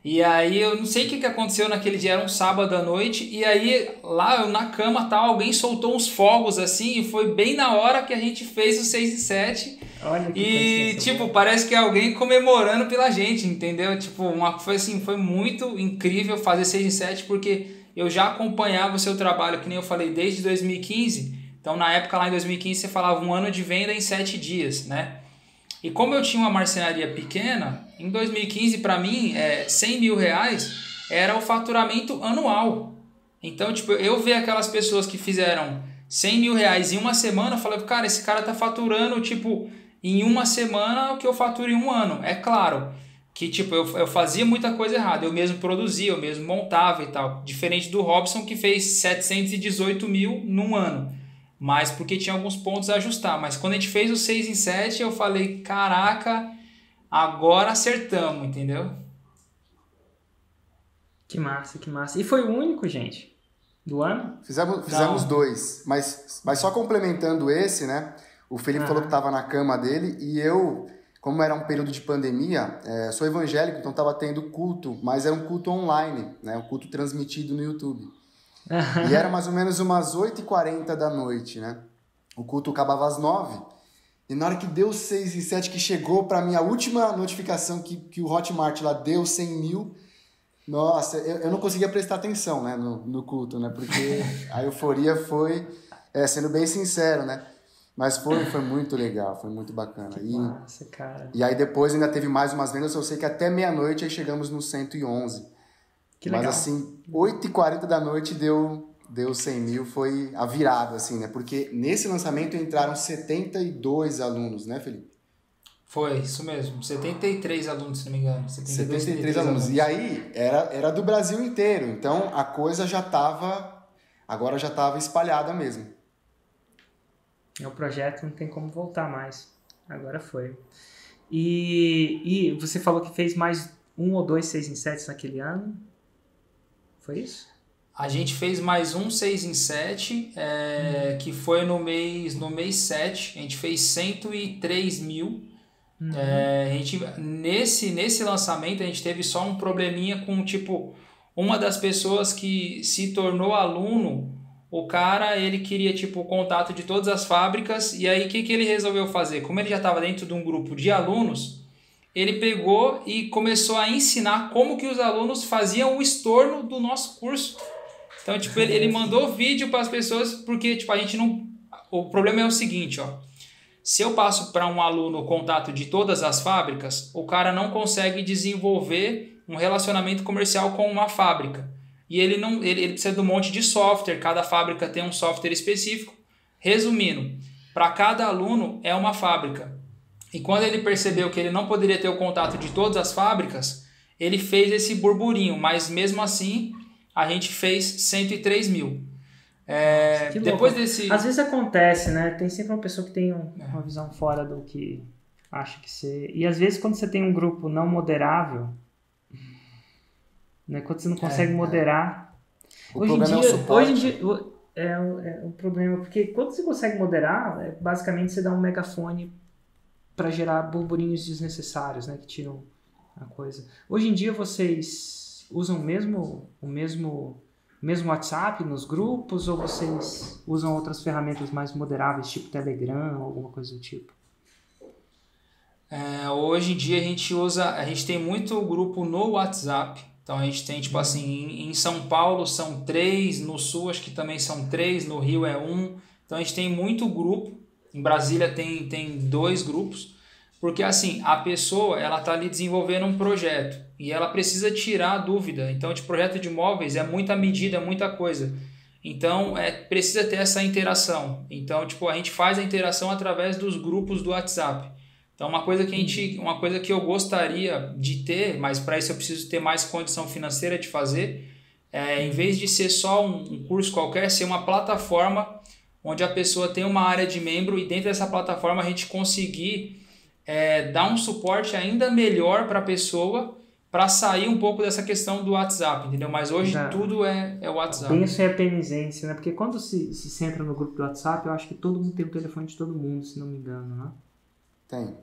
E aí eu não sei o que aconteceu naquele dia, era um sábado à noite, e aí lá eu na cama tal, alguém soltou uns fogos assim, e foi bem na hora que a gente fez o 6 em 7. Olha que E tipo, parece que é alguém comemorando pela gente, entendeu? Tipo, foi muito incrível fazer 6 em 7, porque eu já acompanhava o seu trabalho, que nem eu falei, desde 2015. Então na época lá em 2015 você falava um ano de venda em 7 dias, né? E como eu tinha uma marcenaria pequena, em 2015 para mim, 100 mil reais era o faturamento anual. Então, tipo, eu ver aquelas pessoas que fizeram 100 mil reais em uma semana, eu falei, cara, esse cara tá faturando, tipo, em uma semana o que eu faturo em um ano. É claro que, tipo, eu fazia muita coisa errada, eu mesmo produzia, eu mesmo montava e tal. Diferente do Robson, que fez 718 mil num ano. Mas porque tinha alguns pontos a ajustar. Mas quando a gente fez o 6 em 7, eu falei, caraca, agora acertamos, entendeu? Que massa, que massa. E foi o único, gente, do ano? Fizemos 2. Mas só complementando esse, né? O Felipe falou que estava na cama dele, e eu, como era um período de pandemia, sou evangélico, então estava tendo culto, mas era um culto online, né? Um culto transmitido no YouTube. E era mais ou menos umas 8h40 da noite, né? O culto acabava às 9h. E na hora que deu 6 e 7, que chegou para mim a última notificação que o Hotmart lá deu 100 mil, nossa, eu não conseguia prestar atenção, né, no culto, né? Porque a euforia foi, sendo bem sincero, né? Mas foi muito legal, foi muito bacana. Que massa, cara. E aí depois ainda teve mais umas vendas, eu sei que até meia-noite aí chegamos no 111. Que legal. Mas assim, 8h40 da noite deu 100 mil, foi a virada, assim, né? Porque nesse lançamento entraram 72 alunos, né, Felipe? Foi, isso mesmo. 73 alunos, se não me engano. 73 alunos. E aí, era do Brasil inteiro. Então, a coisa agora já estava espalhada mesmo. O projeto não tem como voltar mais. Agora foi. E você falou que fez mais 1 ou 2 6 em 7 naquele ano? Foi isso? A gente fez mais um 6 em 7, que foi no mês 7. A gente fez 103 mil. Nesse lançamento a gente teve só um probleminha com, tipo, uma das pessoas que se tornou aluno, o cara, ele queria, tipo, o contato de todas as fábricas, e aí o que ele resolveu fazer? Como ele já estava dentro de um grupo de alunos, ele pegou e começou a ensinar como que os alunos faziam o estorno do nosso curso. Então, tipo, ele mandou vídeo para as pessoas, porque, tipo, a gente não... O problema é o seguinte, ó. Se eu passo para um aluno o contato de todas as fábricas, o cara não consegue desenvolver um relacionamento comercial com uma fábrica. E ele precisa de um monte de software, cada fábrica tem um software específico. Resumindo, para cada aluno é uma fábrica. E quando ele percebeu que ele não poderia ter o contato de todas as fábricas, ele fez esse burburinho, mas mesmo assim a gente fez 103 mil. Depois desse... Às vezes acontece, né? Tem sempre uma pessoa que tem uma visão fora do que Acho que você... E às vezes quando você tem um grupo não moderável, né, quando você não consegue moderar... O problema é o suporte. Hoje em dia é um problema, porque quando você consegue moderar, basicamente você dá um megafone para gerar burburinhos desnecessários, né, que tiram a coisa. Hoje em dia vocês usam o mesmo WhatsApp nos grupos ou vocês usam outras ferramentas mais moderáveis, tipo Telegram ou alguma coisa do tipo? Hoje em dia a gente tem muito grupo no WhatsApp. Então a gente tem, tipo assim, em São Paulo são 3, no Sul acho que também são 3, no Rio é 1. Então a gente tem muito grupo. Em Brasília tem 2 grupos. Porque assim, a pessoa ela tá ali desenvolvendo um projeto e ela precisa tirar a dúvida. Então, de projeto de imóveis é muita medida, é muita coisa. Então, precisa ter essa interação. Então, tipo, a gente faz a interação através dos grupos do WhatsApp. Então, uma coisa que eu gostaria de ter, mas para isso eu preciso ter mais condição financeira de fazer, em vez de ser só um curso qualquer, ser uma plataforma onde a pessoa tem uma área de membro e dentro dessa plataforma a gente conseguir dar um suporte ainda melhor para a pessoa para sair um pouco dessa questão do WhatsApp, entendeu? Mas hoje tudo é WhatsApp. Bem, isso é a penitência, né? Porque quando se entra no grupo do WhatsApp, eu acho que todo mundo tem o telefone de todo mundo, se não me engano, né? Tem.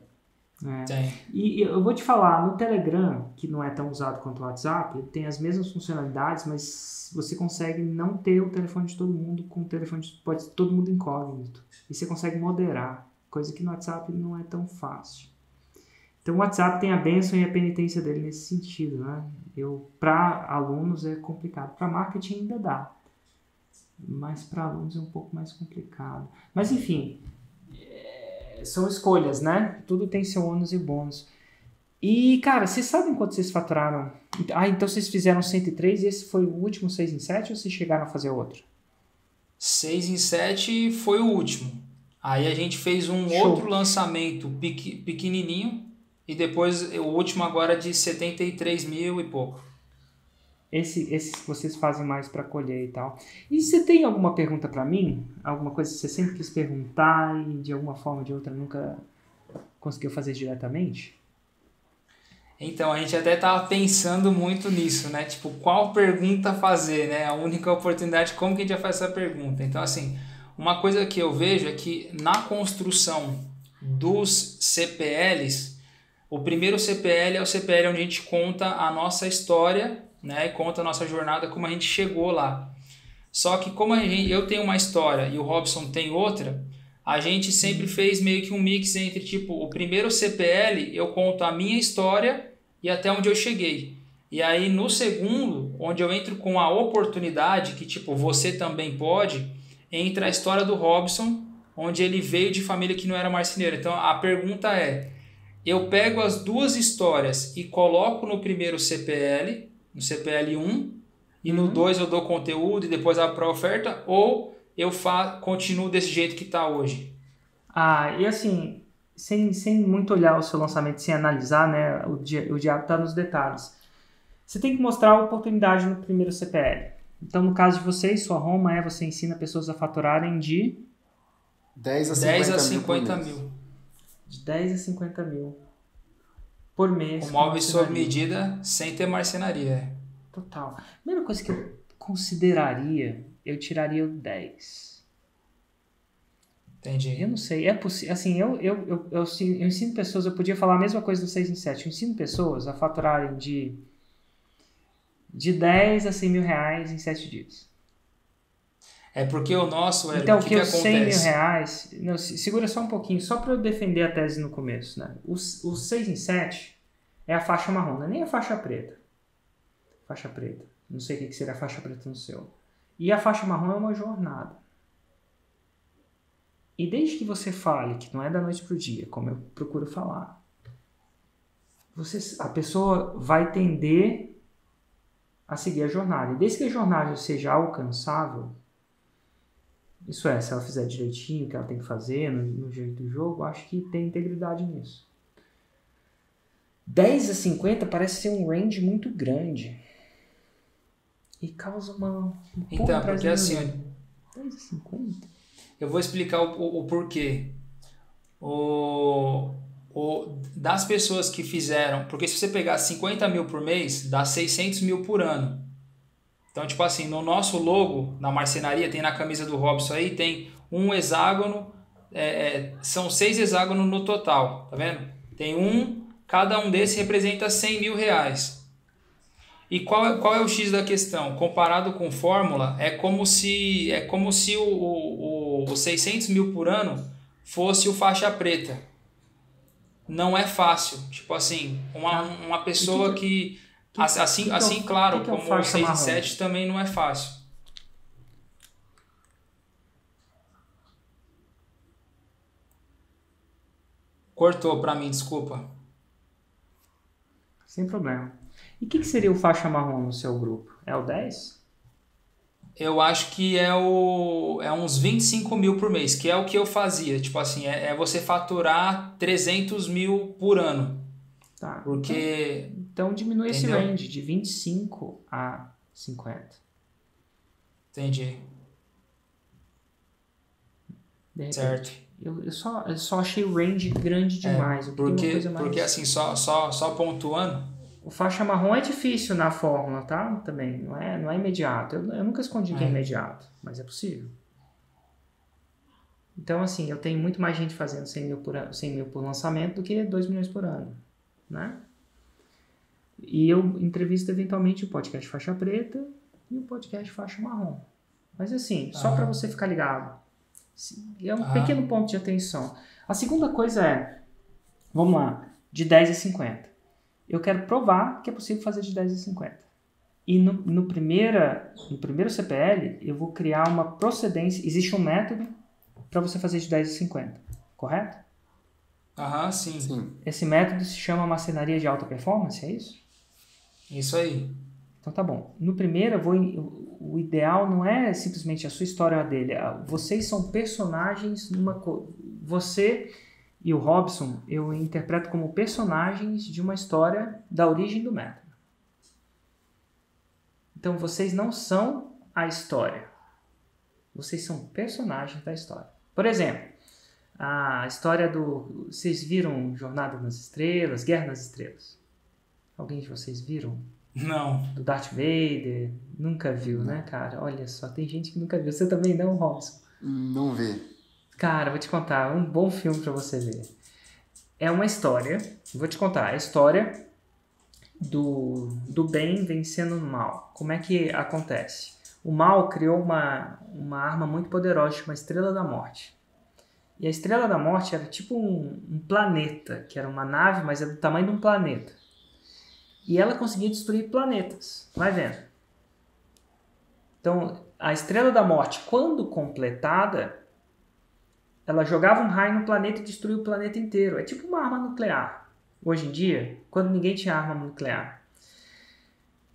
Tem. E eu vou te falar, no Telegram, que não é tão usado quanto o WhatsApp, ele tem as mesmas funcionalidades, mas você consegue não ter o telefone de todo mundo com o telefone pode ser todo mundo incógnito. E você consegue moderar, coisa que no WhatsApp não é tão fácil. Então o WhatsApp tem a bênção e a penitência dele nesse sentido, né? Para alunos é complicado, para marketing ainda dá, mas para alunos é um pouco mais complicado. Mas enfim, são escolhas, né? Tudo tem seu ônus e bônus. E, cara, vocês sabem quanto vocês faturaram? Então vocês fizeram 103 e esse foi o último 6 em 7 ou vocês chegaram a fazer outro? 6 em 7 foi o último. Aí a gente fez um outro lançamento pequenininho e depois o último agora de 73 mil e pouco. Esses vocês fazem mais para colher e tal. E você tem alguma pergunta para mim? Alguma coisa que você sempre quis perguntar e de alguma forma ou de outra nunca conseguiu fazer diretamente? Então, a gente até estava pensando muito nisso, né? Tipo, qual pergunta fazer, né? A única oportunidade, como que a gente vai fazer essa pergunta? Então, assim, uma coisa que eu vejo é que na construção dos CPLs, o primeiro CPL é o CPL onde a gente conta a nossa história, né, e conta a nossa jornada, como a gente chegou lá. Só que como eu tenho uma história e o Robson tem outra, a gente sempre fez meio que um mix entre, tipo, o primeiro CPL eu conto a minha história e até onde eu cheguei. E aí no segundo, onde eu entro com a oportunidade, que tipo, você também pode, entra a história do Robson, onde ele veio de família que não era marceneiro. Então a pergunta é, eu pego as duas histórias e coloco no primeiro CPL, no CPL 1, e no 2 eu dou conteúdo e depois abro para oferta, ou eu continuo desse jeito que está hoje? E assim, sem muito olhar o seu lançamento, sem analisar, né, o diabo está nos detalhes. Você tem que mostrar a oportunidade no primeiro CPL. Então, no caso de vocês, sua Roma você ensina pessoas a faturarem de 10 a 50 mil. De 10 a 50 mil por mês. Com móveis sob medida, sem ter marcenaria. Total. A primeira coisa que eu consideraria, eu tiraria o 10. Entendi. Eu não sei, é possível. Assim, eu ensino pessoas, eu podia falar a mesma coisa do 6 em 7. Eu ensino pessoas a faturarem de 10 a 100 mil reais em 7 dias. É porque o nosso, então, o que acontece? 100 mil reais... Não, segura só um pouquinho, só para eu defender a tese no começo. Né? O 6 em 7 é a faixa marrom, não é nem a faixa preta. Faixa preta. Não sei o que seria a faixa preta no seu. E a faixa marrom é uma jornada. E desde que você fale que não é da noite para o dia, como eu procuro falar, a pessoa vai tender a seguir a jornada. E desde que a jornada seja alcançável, isso é, se ela fizer direitinho o que ela tem que fazer, no jeito do jogo, acho que tem integridade nisso. 10 a 50 parece ser um range muito grande. E causa uma... Então, porque assim... 10 a 50? Eu vou explicar o porquê. O das pessoas que fizeram, porque se você pegar 50 mil por mês, dá 600 mil por ano. Então, tipo assim, no nosso logo, na marcenaria, tem na camisa do Robson aí, tem um hexágono, são 6 hexágonos no total, tá vendo? Tem cada um desses representa 100 mil reais. E qual é o X da questão? Comparado com fórmula, é como se o 600 mil por ano fosse o faixa preta. Não é fácil. Tipo assim, uma pessoa que claro, como o 6 e 7 também não é fácil. Cortou pra mim, desculpa. Sem problema. E o que seria o faixa marrom no seu grupo? É o 10? Eu acho que é uns 25 mil por mês, que é o que eu fazia. Tipo assim, é você faturar 300 mil por ano. Tá. Porque... Então diminui esse range de 25 a 50. Entendi. Certo. Eu só achei o range grande demais. Porque assim, só pontuando... O faixa marrom é difícil na fórmula, tá? Também, não é imediato. Eu nunca escondi que é imediato, mas é possível. Então, assim, eu tenho muito mais gente fazendo 100 mil por lançamento do que 2 milhões por ano, né? E eu entrevisto eventualmente o podcast faixa preta e o podcast faixa marrom. Mas assim, só para você ficar ligado. É um pequeno ponto de atenção. A segunda coisa é, vamos lá, de 10 a 50. Eu quero provar que é possível fazer de 10 a 50. E no primeiro CPL, eu vou criar uma procedência. Existe um método para você fazer de 10 a 50, correto? Sim. Esse método se chama marcenaria de alta performance, é isso? Isso aí. Então tá bom. No primeiro, o ideal não é simplesmente a sua história dele. Vocês são personagens Você e o Robson, eu interpreto como personagens de uma história da origem do método. Então vocês não são a história. Vocês são personagens da história. Por exemplo, a história vocês viram Jornada nas Estrelas, Guerra nas Estrelas? Alguém de vocês viram? Não. Do Darth Vader? Nunca viu, né, cara? Olha só, tem gente que nunca viu. Você também não, Robson? Não vê. Cara, vou te contar, um bom filme pra você ver. É uma história, vou te contar, a história do bem vencendo o mal. Como é que acontece? O mal criou uma arma muito poderosa, uma Estrela da Morte. E a Estrela da Morte era tipo um planeta, que era uma nave, mas é do tamanho de um planeta. E ela conseguia destruir planetas, vai vendo. Então, a Estrela da Morte, quando completada, ela jogava um raio no planeta e destruía o planeta inteiro. É tipo uma arma nuclear. Hoje em dia, quando ninguém tinha arma nuclear.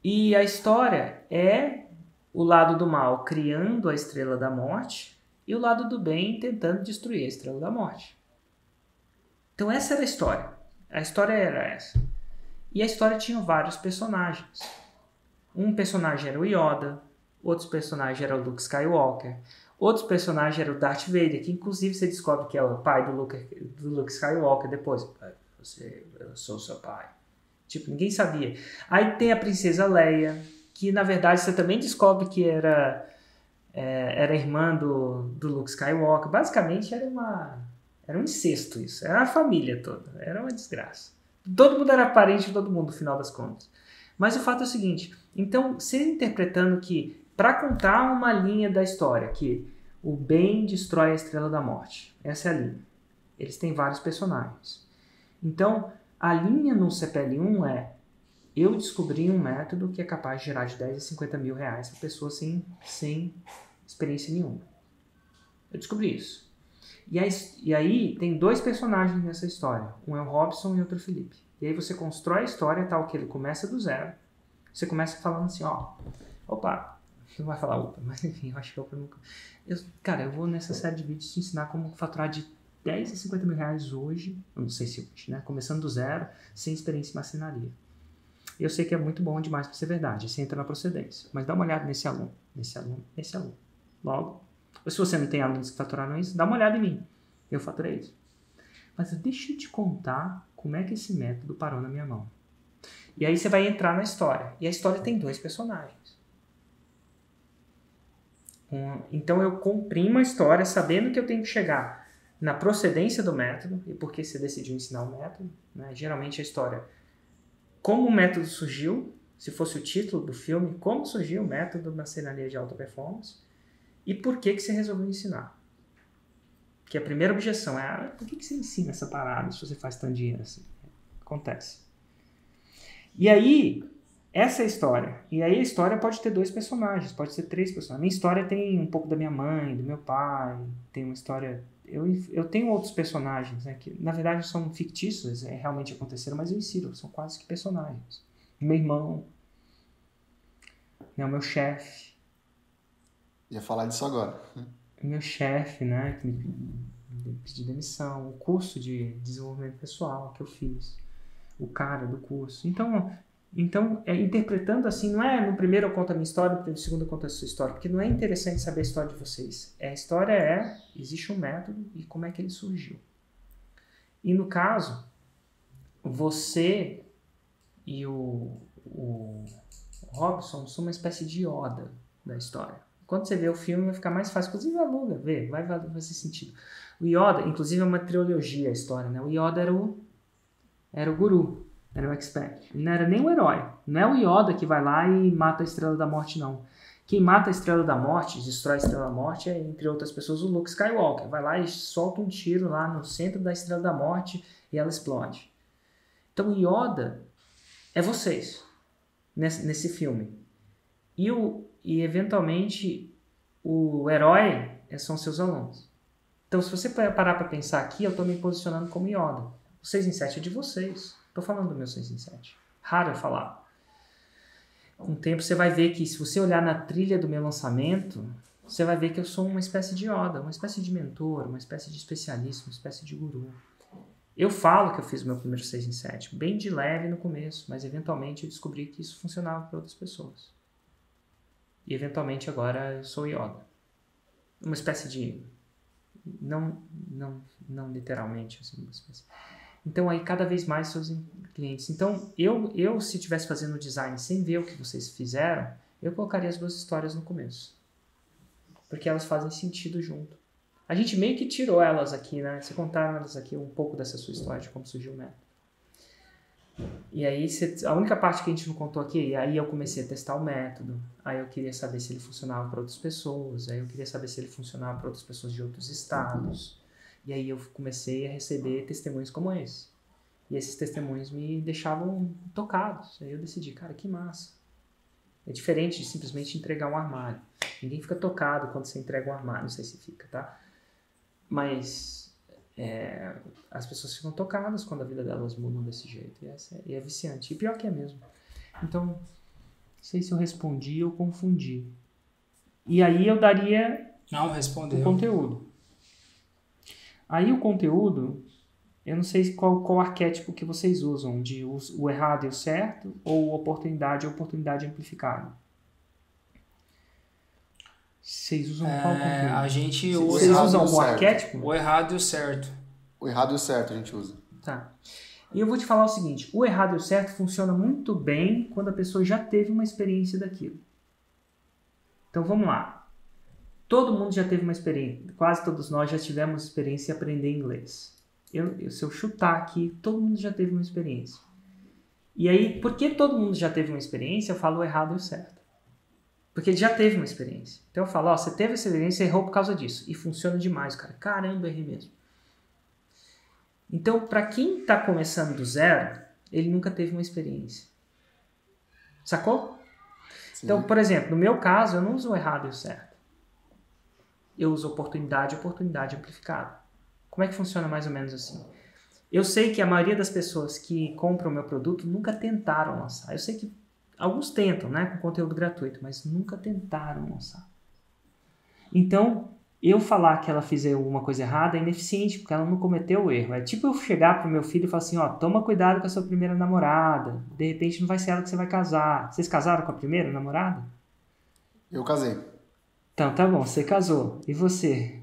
E a história é o lado do mal criando a Estrela da Morte e o lado do bem tentando destruir a Estrela da Morte. Então essa era a história. A história era essa. E a história tinha vários personagens. Um personagem era o Yoda, outros personagens era o Luke Skywalker, outros personagens era o Darth Vader, que inclusive você descobre que é o pai do Luke Skywalker depois. Eu sou seu pai. Tipo, ninguém sabia. Aí tem a princesa Leia, que na verdade você também descobre que era irmã do Luke Skywalker. Basicamente era um incesto isso. Era a família toda. Era uma desgraça. Todo mundo era parente de todo mundo, no final das contas. Mas o fato é o seguinte. Então, você interpretando que para contar uma linha da história, que o bem destrói a Estrela da Morte. Essa é a linha. Eles têm vários personagens. Então, a linha no CPL1 é: eu descobri um método que é capaz de gerar de 10 a 50 mil reais para pessoa sem experiência nenhuma. Eu descobri isso. E aí tem dois personagens nessa história. Um é o Robson e outro é o Felipe. E aí você constrói a história tal que ele começa do zero. Você começa falando assim, opa, não vai falar opa, mas enfim, eu acho que opa nunca... Cara, eu vou nessa série de vídeos te ensinar como faturar de 10 a 50 mil reais hoje, eu não sei se hoje, né? Começando do zero, sem experiência em marcenaria. Eu sei que é muito bom demais para ser verdade, você entra na procedência. Mas dá uma olhada nesse aluno. Logo. Ou se você não tem alunos que faturaram isso, dá uma olhada em mim. Eu faturei isso. Mas deixa eu te contar como é que esse método parou na minha mão. E aí você vai entrar na história. E a história tem 2 personagens. Então eu comprimo a história sabendo que eu tenho que chegar na procedência do método e por que você decidiu ensinar o método. Né? Geralmente a história, como o método surgiu, se fosse o título do filme, como surgiu o método da marcenaria de alta performance e por que você resolveu ensinar. Porque a primeira objeção é, por que você ensina essa parada se você faz tanto dinheiro assim? Acontece. E aí, essa é a história. E aí a história pode ter 2 personagens, pode ser 3 personagens. A minha história tem um pouco da minha mãe, do meu pai, tem uma história... Eu tenho outros personagens, né, que na verdade são fictícios, realmente aconteceram, mas eu insiro, são quase que personagens. Meu irmão, né, o meu chefe. Ia falar disso agora. Meu chefe, né, que me pediu demissão, o curso de desenvolvimento pessoal que eu fiz, o cara do curso. Então interpretando assim, não é no primeiro eu conto a minha história, no segundo eu conto a sua história, porque não é interessante saber a história de vocês. A história existe um método e como é que ele surgiu. E no caso, você e o Robson são uma espécie de Yoda da história. Quando você vê o filme vai ficar mais fácil, inclusive aluga, vai fazer sentido. O Yoda, inclusive é uma trilogia a história, né? O Yoda era o guru. Era o expert. Ele não era nem o herói. Não é o Yoda que vai lá e mata a Estrela da Morte, não. Quem mata a Estrela da Morte, destrói a Estrela da Morte, é, entre outras pessoas, o Luke Skywalker. Vai lá e solta um tiro lá no centro da Estrela da Morte e ela explode. Então o Yoda é vocês, nesse filme. E eventualmente, o herói são seus alunos. Então, se você parar para pensar aqui, eu estou me posicionando como Yoda. O 6 em 7 é de vocês. Estou falando do meu 6 em 7. Raro eu falar. Com o tempo você vai ver que se você olhar na trilha do meu lançamento, você vai ver que eu sou uma espécie de Yoda, uma espécie de mentor, uma espécie de especialista, uma espécie de guru. Eu falo que eu fiz o meu primeiro 6 em 7, bem de leve no começo, mas eventualmente eu descobri que isso funcionava para outras pessoas. E eventualmente agora eu sou Yoda. Uma espécie de... Não literalmente, assim, uma espécie... Então, aí, cada vez mais seus clientes. Então, eu se estivesse fazendo o design sem ver o que vocês fizeram, eu colocaria as 2 histórias no começo. Porque elas fazem sentido junto. A gente meio que tirou elas aqui, né? Você contaram elas aqui um pouco dessa sua história, de como surgiu o método. E aí, a única parte que a gente não contou aqui, aí eu comecei a testar o método. Aí eu queria saber se ele funcionava para outras pessoas. Aí eu queria saber se ele funcionava para outras pessoas de outros estados. E aí eu comecei a receber testemunhos como esse. E esses testemunhos me deixavam tocados. Aí eu decidi, cara, que massa. É diferente de simplesmente entregar um armário. Ninguém fica tocado quando você entrega um armário, não sei se fica, tá? Mas as pessoas ficam tocadas quando a vida delas muda desse jeito. E é viciante. E pior que é mesmo. Então, não sei se eu respondi ou confundi. E aí eu daria o conteúdo. Aí o conteúdo, eu não sei qual arquétipo que vocês usam, de o errado e o certo, ou oportunidade e oportunidade amplificada. Vocês usam qual conteúdo? A gente usa... Vocês usam o arquétipo? O errado e o certo. O errado e o certo a gente usa. Tá. E eu vou te falar o seguinte, o errado e o certo funciona muito bem quando a pessoa já teve uma experiência daquilo. Então vamos lá. Todo mundo já teve uma experiência, quase todos nós já tivemos experiência em aprender inglês. Se eu chutar aqui, todo mundo já teve uma experiência. E aí, porque todo mundo já teve uma experiência, eu falo o errado e o certo. Porque ele já teve uma experiência. Então eu falo, você teve essa experiência e errou por causa disso. E funciona demais, cara. Caramba, errei mesmo. Então, para quem está começando do zero, ele nunca teve uma experiência. Sacou? Sim. Então, por exemplo, no meu caso, eu não uso o errado e o certo. Eu uso oportunidade e oportunidade amplificada. Como é que funciona mais ou menos assim? Eu sei que a maioria das pessoas que compram o meu produto nunca tentaram lançar. Eu sei que alguns tentam, né, com conteúdo gratuito, mas nunca tentaram lançar. Então, eu falar que ela fez alguma coisa errada é ineficiente, porque ela não cometeu o erro. É tipo eu chegar pro meu filho e falar assim, toma cuidado com a sua primeira namorada. De repente não vai ser ela que você vai casar. Vocês casaram com a primeira namorada? Eu casei. Então, tá bom, você casou. E você?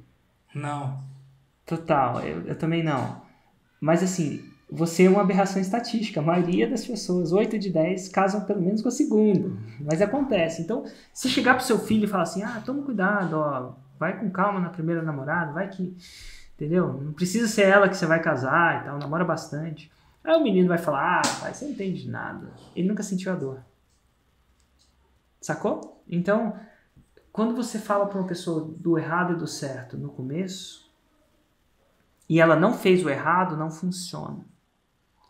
Não. Total, eu também não. Mas assim, você é uma aberração estatística. A maioria das pessoas, 8 de 10, casam pelo menos com a segunda. Mas acontece. Então, se chegar pro seu filho e falar assim, toma cuidado, ó, vai com calma na primeira namorada, vai que... Entendeu? Não precisa ser ela que você vai casar e tal, namora bastante. Aí o menino vai falar, pai, você não entende de nada. Ele nunca sentiu a dor. Sacou? Então, quando você fala para uma pessoa do errado e do certo no começo, e ela não fez o errado, não funciona.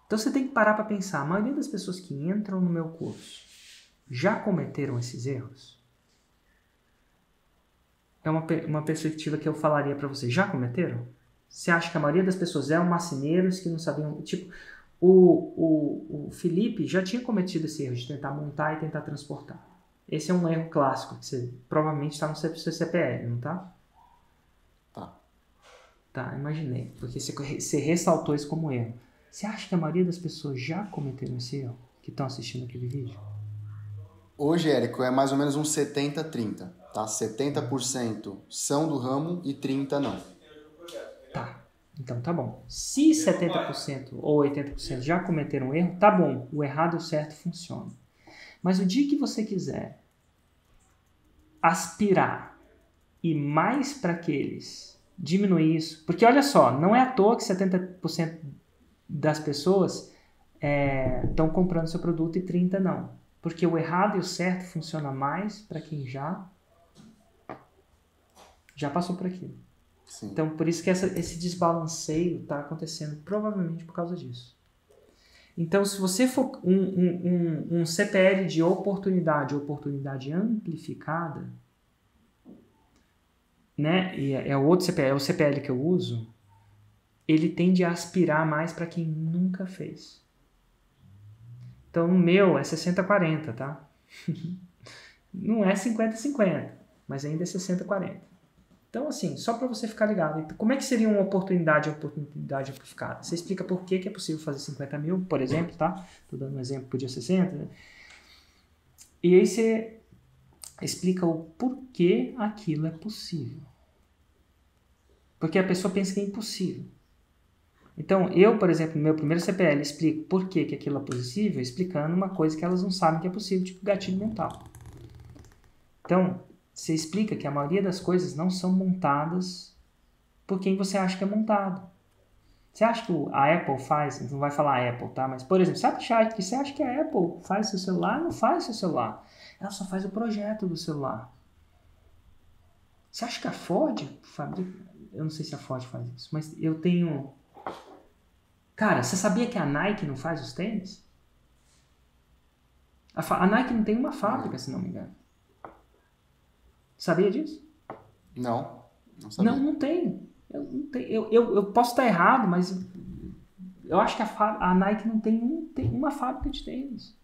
Então você tem que parar para pensar, a maioria das pessoas que entram no meu curso já cometeram esses erros? É uma perspectiva que eu falaria para você, já cometeram? Você acha que a maioria das pessoas eram marceneiros que não sabiam... Tipo, o Felipe já tinha cometido esse erro de tentar montar e tentar transportar. Esse é um erro clássico, que você provavelmente está no seu CPL, não tá? Tá, imaginei. Porque você ressaltou isso como erro. Você acha que a maioria das pessoas já cometeram esse erro? Que estão assistindo aquele vídeo? Hoje, Érico, é mais ou menos uns 70-30, tá? 70% são do ramo e 30% não. Tá, então tá bom. Se 70% ou 80% já cometeram um erro, tá bom. O errado e o certo funciona. Mas o dia que você quiser aspirar e mais para aqueles, diminuir isso. Porque olha só, não é à toa que 70% das pessoas estão comprando seu produto e 30% não. Porque o errado e o certo funciona mais para quem já passou por aquilo. Sim. Então, por isso que esse desbalanceio está acontecendo, provavelmente por causa disso. Então, se você for um CPL de oportunidade amplificada, né, e é o outro CPL, é o CPL que eu uso, ele tende a aspirar mais para quem nunca fez. Então, o meu é 60-40, tá? Não é 50-50, mas ainda é 60-40. Então, assim, só para você ficar ligado. Então, como é que seria uma oportunidade amplificada? Você explica por que é possível fazer 50 mil, por exemplo, tá? Estou dando um exemplo, podia 60. Né? E aí você explica o porquê aquilo é possível. Porque a pessoa pensa que é impossível. Então, eu, por exemplo, no meu primeiro CPL, explico por que aquilo é possível, explicando uma coisa que elas não sabem que é possível, tipo gatilho mental. Então, você explica que a maioria das coisas não são montadas por quem você acha que é montado. Você acha que a Apple faz, não vai falar a Apple, tá? Mas, por exemplo, sabe que você acha que a Apple faz seu celular? Não faz seu celular. Ela só faz o projeto do celular. Você acha que a Ford fabrica? Eu não sei se a Ford faz isso, mas eu tenho... Cara, você sabia que a Nike não faz os tênis? A Nike não tem uma fábrica, se não me engano. Sabia disso? Não sabia. Não tem. Eu posso estar errado, mas eu acho que a Nike não tem uma fábrica de tênis.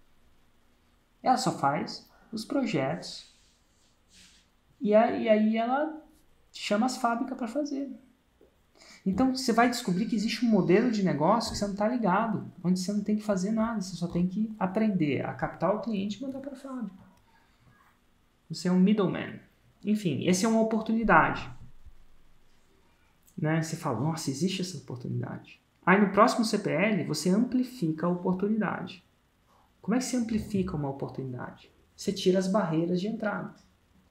Ela só faz os projetos e aí ela chama as fábricas para fazer. Então você vai descobrir que existe um modelo de negócio que você não está ligado, onde você não tem que fazer nada, você só tem que aprender a captar o cliente e mandar para a fábrica. Você é um middleman. Enfim, essa é uma oportunidade. Né? Você fala, nossa, existe essa oportunidade. Aí no próximo CPL, você amplifica a oportunidade. Como é que você amplifica uma oportunidade? Você tira as barreiras de entrada.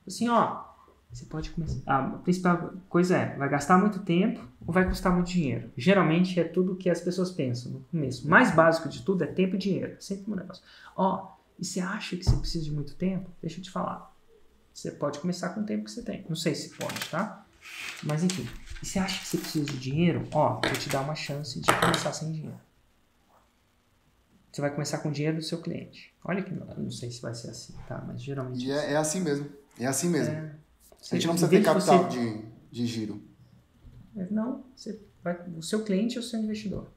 Assim, ó, você pode começar. A principal coisa é, vai gastar muito tempo ou vai custar muito dinheiro? Geralmente é tudo o que as pessoas pensam no começo. O mais básico de tudo é tempo e dinheiro. Sempre um negócio. Ó, e você acha que você precisa de muito tempo? Deixa eu te falar. Você pode começar com o tempo que você tem. Não sei se pode, tá? Mas enfim. E você acha que você precisa de dinheiro? Ó, vou te dar uma chance de começar sem dinheiro. Você vai começar com o dinheiro do seu cliente. Olha que não sei se vai ser assim, tá? Mas geralmente... E é assim mesmo. É assim mesmo. A gente não precisa em vez ter capital você- de giro. Não, o seu cliente é o seu investidor.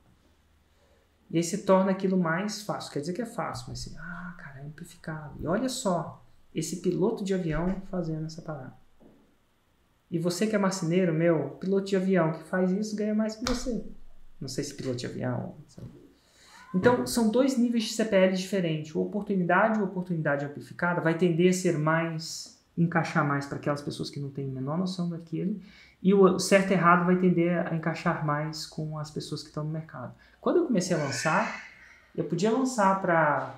E aí você torna aquilo mais fácil. Quer dizer que é fácil, mas assim, cara, é amplificado. E olha só, esse piloto de avião fazendo essa parada. E você que é marceneiro, piloto de avião que faz isso ganha mais que você. Não sei se piloto de avião... sabe? Então, são dois níveis de CPL diferentes. O oportunidade amplificada vai tender a ser mais encaixar mais para aquelas pessoas que não têm a menor noção daquilo, e o certo e errado vai tender a encaixar mais com as pessoas que estão no mercado. Quando eu comecei a lançar, eu podia lançar para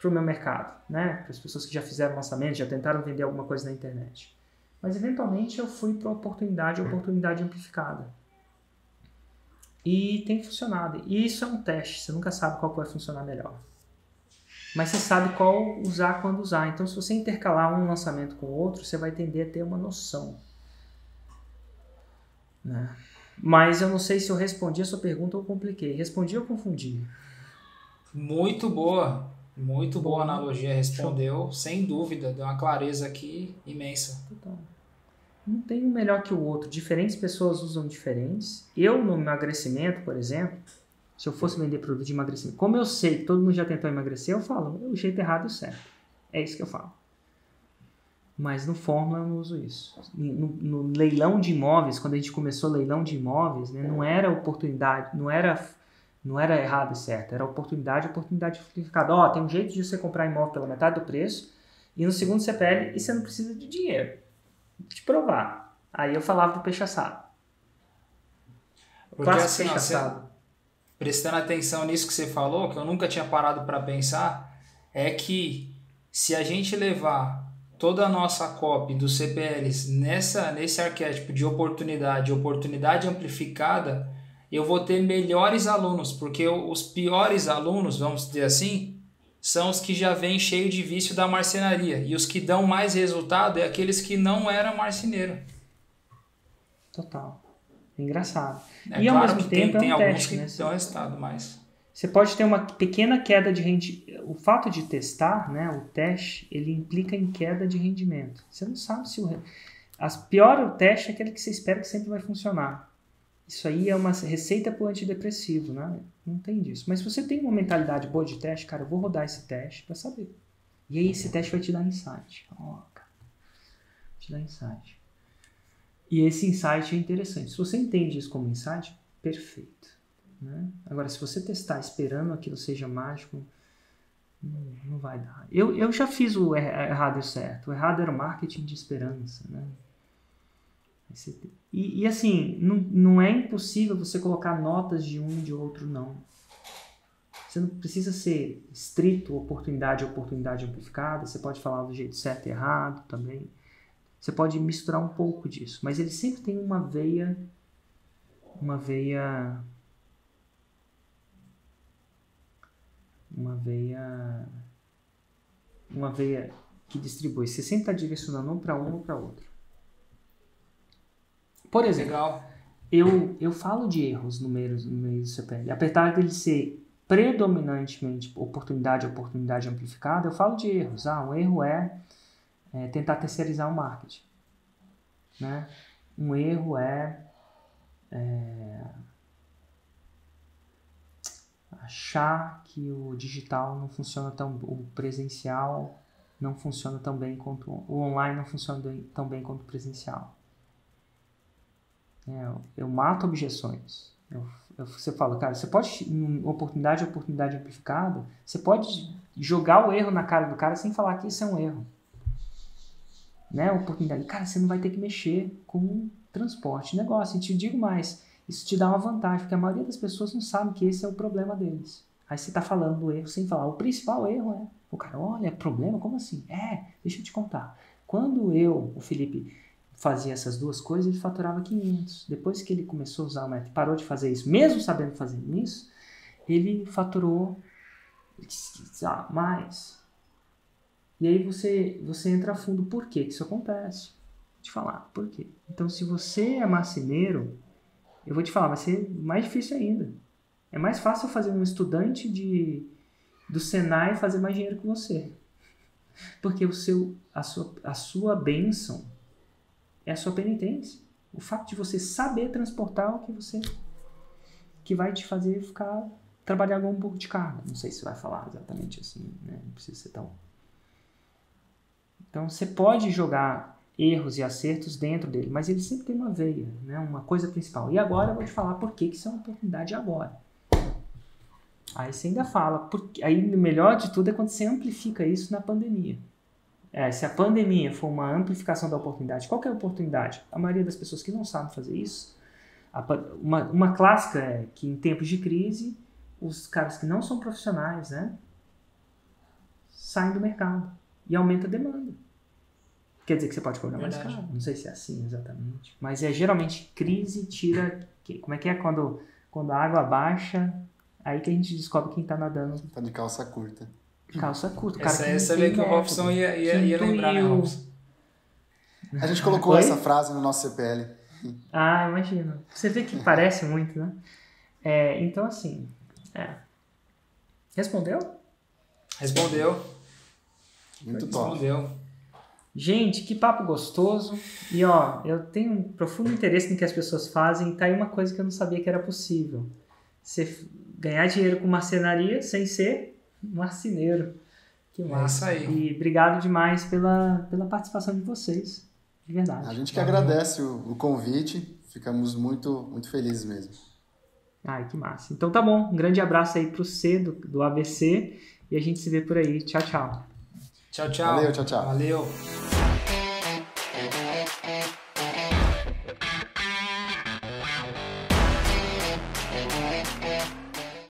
o meu mercado, né? Para as pessoas que já fizeram lançamento, já tentaram vender alguma coisa na internet. Mas eventualmente eu fui para a oportunidade amplificada. E tem funcionado. E isso é um teste, você nunca sabe qual vai funcionar melhor. Mas você sabe qual usar quando usar. Então, se você intercalar um lançamento com o outro, você vai tender a ter uma noção. Né? Mas eu não sei se eu respondi a sua pergunta ou compliquei. Respondi ou confundi? Muito boa. Muito boa analogia. Respondeu, Show. sem dúvida. Deu uma clareza aqui imensa. Total. Não tem um melhor que o outro. Diferentes pessoas usam diferentes. Eu, no emagrecimento, por exemplo, se eu fosse vender produto de emagrecimento, como eu sei que todo mundo já tentou emagrecer, eu falo o jeito errado e o certo. É isso que eu falo. Mas no Fórmula eu não uso isso. No leilão de imóveis, quando a gente começou o leilão de imóveis, né, não era oportunidade, não era errado e certo, era oportunidade amplificada. Ó, tem um jeito de você comprar imóvel pela metade do preço, e no segundo CPL, e você não precisa de dinheiro. Vou te provar. Aí eu falava do peixe assado. Porque assim, peixe assado. Prestando atenção nisso que você falou, que eu nunca tinha parado para pensar, é que se a gente levar toda a nossa copy dos CPLs nesse arquétipo de oportunidade amplificada, eu vou ter melhores alunos, porque os piores alunos, vamos dizer assim, são os que já vêm cheio de vício da marcenaria, e os que dão mais resultado é aqueles que não eram marceneiro. Total. Engraçado. É e claro ao mesmo que tempo tem é um alguns teste, que né? dão resultado, mas... Você pode ter uma pequena queda de rendimento. O fato de testar, né, o teste, ele implica em queda de rendimento. Você não sabe se pior o teste é aquele que você espera que sempre vai funcionar. Isso aí é uma receita para o antidepressivo, né? Não tem disso. Mas se você tem uma mentalidade boa de teste, cara, eu vou rodar esse teste para saber. E aí esse teste vai te dar insight. Cara, te dá insight. E esse insight é interessante. Se você entende isso como insight, perfeito. Né? Agora, se você testar esperando aquilo seja mágico, não vai dar. Eu já fiz o errado e o certo. O errado era o marketing de esperança. Né? E assim, não é impossível você colocar notas de um e de outro, não. Você não precisa ser estrito oportunidade amplificada. Você pode falar do jeito certo e errado também. Você pode misturar um pouco disso. Mas ele sempre tem uma veia que distribui. Você sempre está direcionando um para outro. Por exemplo, legal. Eu falo de erros no meio do CPL. Apesar dele ser predominantemente oportunidade amplificada, eu falo de erros. Um erro é tentar terceirizar o marketing. Né? Um erro é achar que o digital não funciona o presencial não funciona tão bem quanto o online não funciona tão bem quanto o presencial. Eu mato objeções. Você fala, cara, você pode, oportunidade amplificada, você pode jogar o erro na cara do cara sem falar que isso é um erro. Né? Oportunidade. Cara, você não vai ter que mexer com transporte, negócio. E te digo mais, isso te dá uma vantagem, porque a maioria das pessoas não sabe que esse é o problema deles. Aí você está falando do erro sem falar. O principal erro é... O cara, olha, problema? Como assim? Deixa eu te contar. Quando o Felipe, fazia essas duas coisas, ele faturava 500. Depois que ele começou a usar o método, parou de fazer isso, mesmo sabendo fazer isso, ele faturou mais. E aí você entra a fundo. Por que isso acontece? Vou te falar, por quê? Então, se você é marceneiro, eu vou te falar, vai ser mais difícil ainda. É mais fácil fazer um estudante do Senai fazer mais dinheiro que você. Porque a sua bênção é a sua penitência. O fato de você saber transportar o que vai te fazer trabalhar com um pouco de carga. Não sei se vai falar exatamente assim, né? Não precisa ser tão... Então, você pode jogar erros e acertos dentro dele, mas ele sempre tem uma veia, né? Uma coisa principal. E agora eu vou te falar por que isso é uma oportunidade agora. Aí você ainda fala. Aí o melhor de tudo é quando você amplifica isso na pandemia. Se a pandemia for uma amplificação da oportunidade, qual que é a oportunidade? A maioria das pessoas que não sabem fazer isso, uma clássica é que em tempos de crise, os caras que não são profissionais, né, saem do mercado e aumenta a demanda. Quer dizer que você pode cobrar mais caro. Não sei se é assim exatamente. Mas geralmente crise tira... Como é que é quando a água baixa, aí que a gente descobre quem tá nadando. Tá de calça curta. Calça curta. Essa vê que o Robson ia lembrar, né, Robson? A gente colocou essa frase no nosso CPL. Ah, imagina. Você vê que parece muito, né? Então, assim... Respondeu? Respondeu. Muito top. Respondeu. Gente, que papo gostoso. E ó, eu tenho um profundo interesse no que as pessoas fazem. Tá aí uma coisa que eu não sabia que era possível. Você ganhar dinheiro com marcenaria sem ser marceneiro. Que massa. É isso aí. E obrigado demais pela participação de vocês. De verdade. A gente que agradece o convite. Ficamos muito, muito felizes mesmo. Ai, que massa. Então tá bom. Um grande abraço aí pro C do ABC. E a gente se vê por aí. Tchau, tchau. Tchau, tchau. Valeu, tchau, tchau. Valeu.